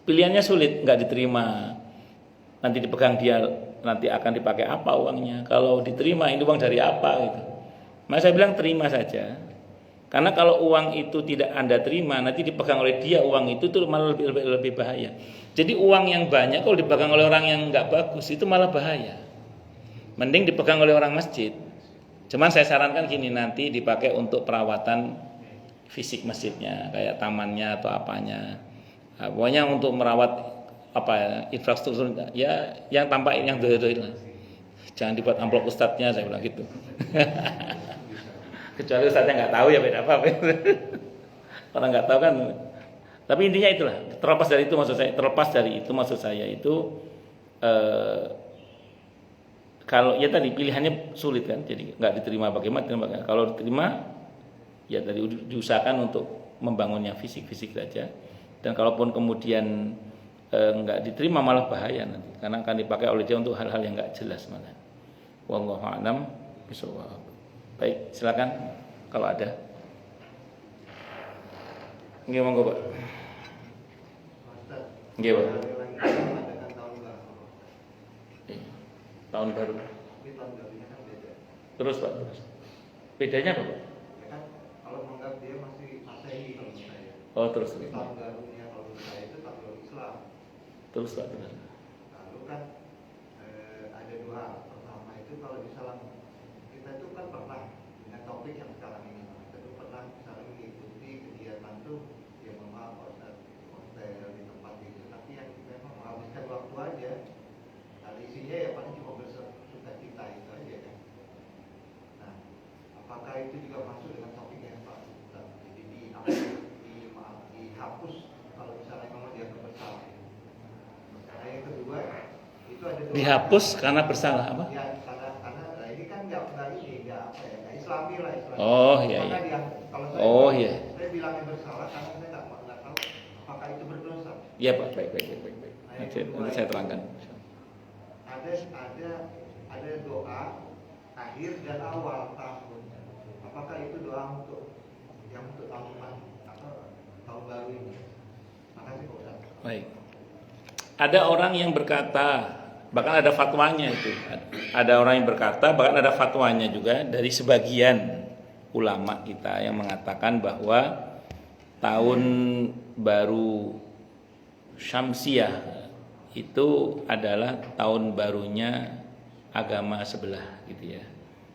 Pilihannya sulit, nggak diterima. Nanti dipegang dia, nanti akan dipakai apa uangnya? Kalau diterima, ini uang dari apa gitu. Maka saya bilang terima saja. Karena kalau uang itu tidak Anda terima, nanti dipegang oleh dia uang itu malah lebih bahaya. Jadi uang yang banyak kalau dipegang oleh orang yang nggak bagus itu malah bahaya. Mending dipegang oleh orang masjid. Cuman saya sarankan gini, nanti dipakai untuk perawatan fisik masjidnya, kayak tamannya atau apanya. Nah, pokoknya untuk merawat infrastruktur ya yang tampak yang dohir-dohir lah. Jangan dibuat amplop ustadznya, saya bilang gitu. Kecuali ustadznya nggak tahu ya beda apa. Orang nggak tahu kan. Tapi intinya itulah. Terlepas dari itu maksud saya itu kalau ya tadi pilihannya sulit kan, jadi nggak diterima bagaimana? Kalau diterima, ya tadi diusahakan untuk membangunnya fisik saja. Dan kalaupun kemudian nggak diterima malah bahaya nanti, karena akan dipakai oleh dia untuk hal-hal yang nggak jelas malah. Wallahu a'lam bishawab. Baik, silakan. kalau ada. Nggih, monggo, Pak. Nggih, Pak. Tahun baru. Terus, Pak, terus. Bedanya apa, Pak? Kalau menganggap dia masih Masehi kalau menurut saya. Oh, terus. Tahun barunya kalau menurut saya itu tahun baru Islam. Terus, Pak, terus. Lalu kan ada dua. Pertama itu kalau misalnya kita itu kan pernah dengan topik yang sekarang ini, kita itu pernah misalnya mengikuti kegiatan tuh yang memang hotel di tempat itu, tapi yang memang menghabiskan waktu aja. Kalau isinya ya paling cuma bersuka cita itu aja kan. Nah, apakah itu juga masuk dengan topik yang Pak? Jadi dihapus kalau misalnya memang dia bersalah. Nah, yang kedua itu ada dihapus karena bersalah apa? Ya, karena ini kan nggak Islami lah Islami. Oh iya. Kalau saya, oh iya. Saya bilangnya bersalah karena saya nggak tahu apakah itu berdosa. Iya, Pak, baik. Nanti saya terangkan. Ada doa akhir dan awal tahun. Apakah itu doa untuk tahun baru ini? Makasih Pak Ustaz. Baik. Ada orang yang berkata, bahkan ada fatwanya itu. Ada orang yang berkata, bahkan ada fatwanya juga dari sebagian ulama kita yang mengatakan bahwa tahun baru Syamsiah itu adalah tahun barunya agama sebelah gitu ya.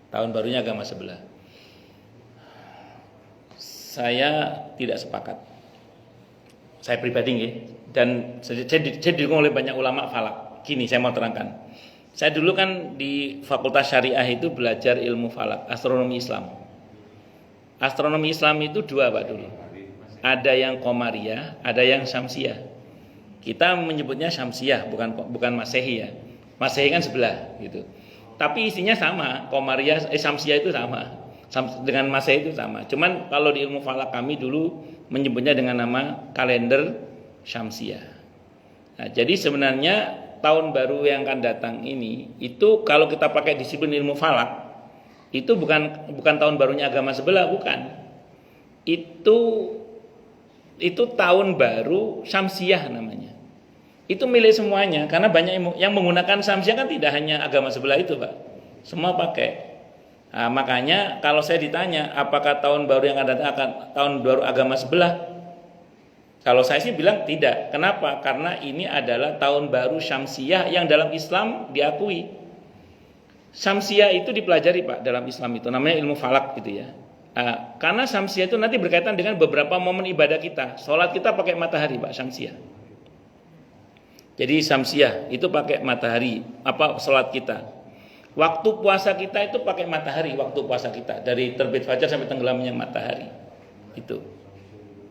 Tahun barunya agama sebelah. Saya tidak sepakat. Saya pribadi nggih, dan saya didukung oleh banyak ulama falak. Gini saya mau terangkan. Saya dulu kan di Fakultas Syariah itu belajar ilmu falak, astronomi Islam. Astronomi Islam itu dua, Pak, dulu. Ada yang Qamariyah, ada yang Syamsiyah. Kita menyebutnya Syamsiyah, bukan Masehi ya. Masehi kan sebelah gitu. Tapi isinya sama, Qamariyah Syamsiyah itu sama. Dengan Masehi itu sama. Cuman kalau di ilmu falak kami dulu menyebutnya dengan nama kalender Syamsiyah. Nah, jadi sebenarnya tahun baru yang akan datang ini itu kalau kita pakai disiplin ilmu falak itu bukan tahun barunya agama sebelah, bukan. Itu tahun baru Syamsiyah namanya. Itu milik semuanya karena banyak yang menggunakan Syamsiyah kan tidak hanya agama sebelah itu, Pak. Semua pakai. Nah, makanya kalau saya ditanya apakah tahun baru yang akan datang akan tahun baru agama sebelah? Kalau saya sih bilang tidak. Kenapa? Karena ini adalah tahun baru Syamsiyah yang dalam Islam diakui. Syamsiyah itu dipelajari, Pak, dalam Islam itu namanya ilmu falak gitu ya. Karena Syamsiyah itu nanti berkaitan dengan beberapa momen ibadah kita. Sholat kita pakai matahari, Pak, Syamsiyah. Jadi Syamsiyah itu pakai matahari, sholat kita. Waktu puasa kita itu pakai matahari, waktu puasa kita dari terbit fajar sampai tenggelamnya matahari. Itu.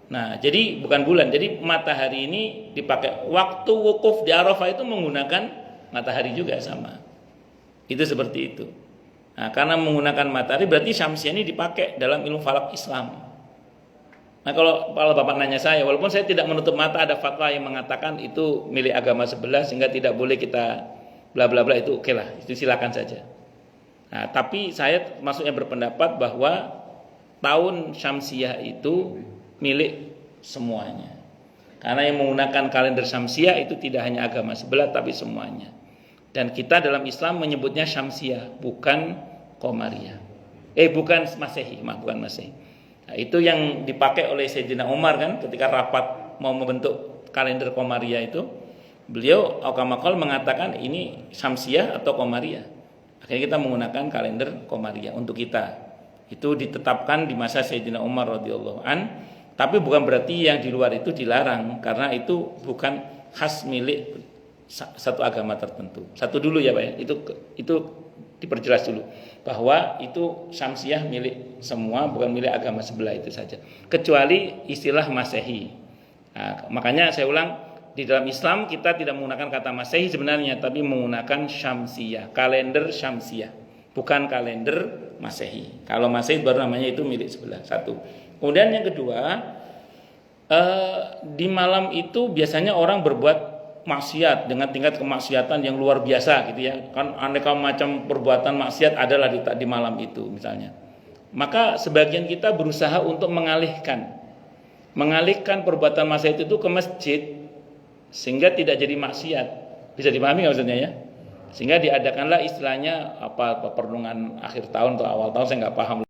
Nah, jadi bukan bulan. Jadi matahari ini dipakai. Waktu wukuf di Arafah itu menggunakan matahari juga sama. Itu seperti itu. Nah, karena menggunakan matahari berarti Syamsiyah ini dipakai dalam ilmu falak Islam. Nah, kalau Bapak nanya saya, walaupun saya tidak menutup mata ada fatwa yang mengatakan itu milik agama sebelah sehingga tidak boleh kita bla bla bla, itu oke lah, itu silakan saja. Nah, tapi saya maksudnya berpendapat bahwa tahun Syamsiyah itu milik semuanya. Karena yang menggunakan kalender Syamsiyah itu tidak hanya agama sebelah tapi semuanya. Dan kita dalam Islam menyebutnya Syamsiyah, bukan Qamariyah. Bukan Masehi, bukan Masehi. Nah, itu yang dipakai oleh Sayyidina Umar kan ketika rapat mau membentuk kalender Qamariyah itu. Beliau Aukamakol mengatakan ini Syamsiyah atau Qamariyah. Akhirnya kita menggunakan kalender Qamariyah untuk kita. Itu ditetapkan di masa Sayyidina Umar radhiyallahu an. Tapi bukan berarti yang di luar itu dilarang karena itu bukan khas milik satu agama tertentu. Satu dulu ya, Pak ya. Itu diperjelas dulu bahwa itu Syamsiyah milik semua, bukan milik agama sebelah itu saja. Kecuali istilah Masehi. Nah, makanya saya ulang, di dalam Islam kita tidak menggunakan kata Masehi sebenarnya, tapi menggunakan Syamsiyah, kalender Syamsiyah, bukan kalender Masehi. Kalau Masehi baru namanya itu milik sebelah. Satu. Kemudian yang kedua, di malam itu biasanya orang berbuat maksiat dengan tingkat kemaksiatan yang luar biasa gitu ya. Kan aneka macam perbuatan maksiat adalah di malam itu misalnya. Maka sebagian kita berusaha untuk mengalihkan perbuatan maksiat itu ke masjid sehingga tidak jadi maksiat. Bisa dipahami nggak maksudnya ya? Sehingga diadakanlah istilahnya apa perenungan akhir tahun atau awal tahun, saya nggak paham.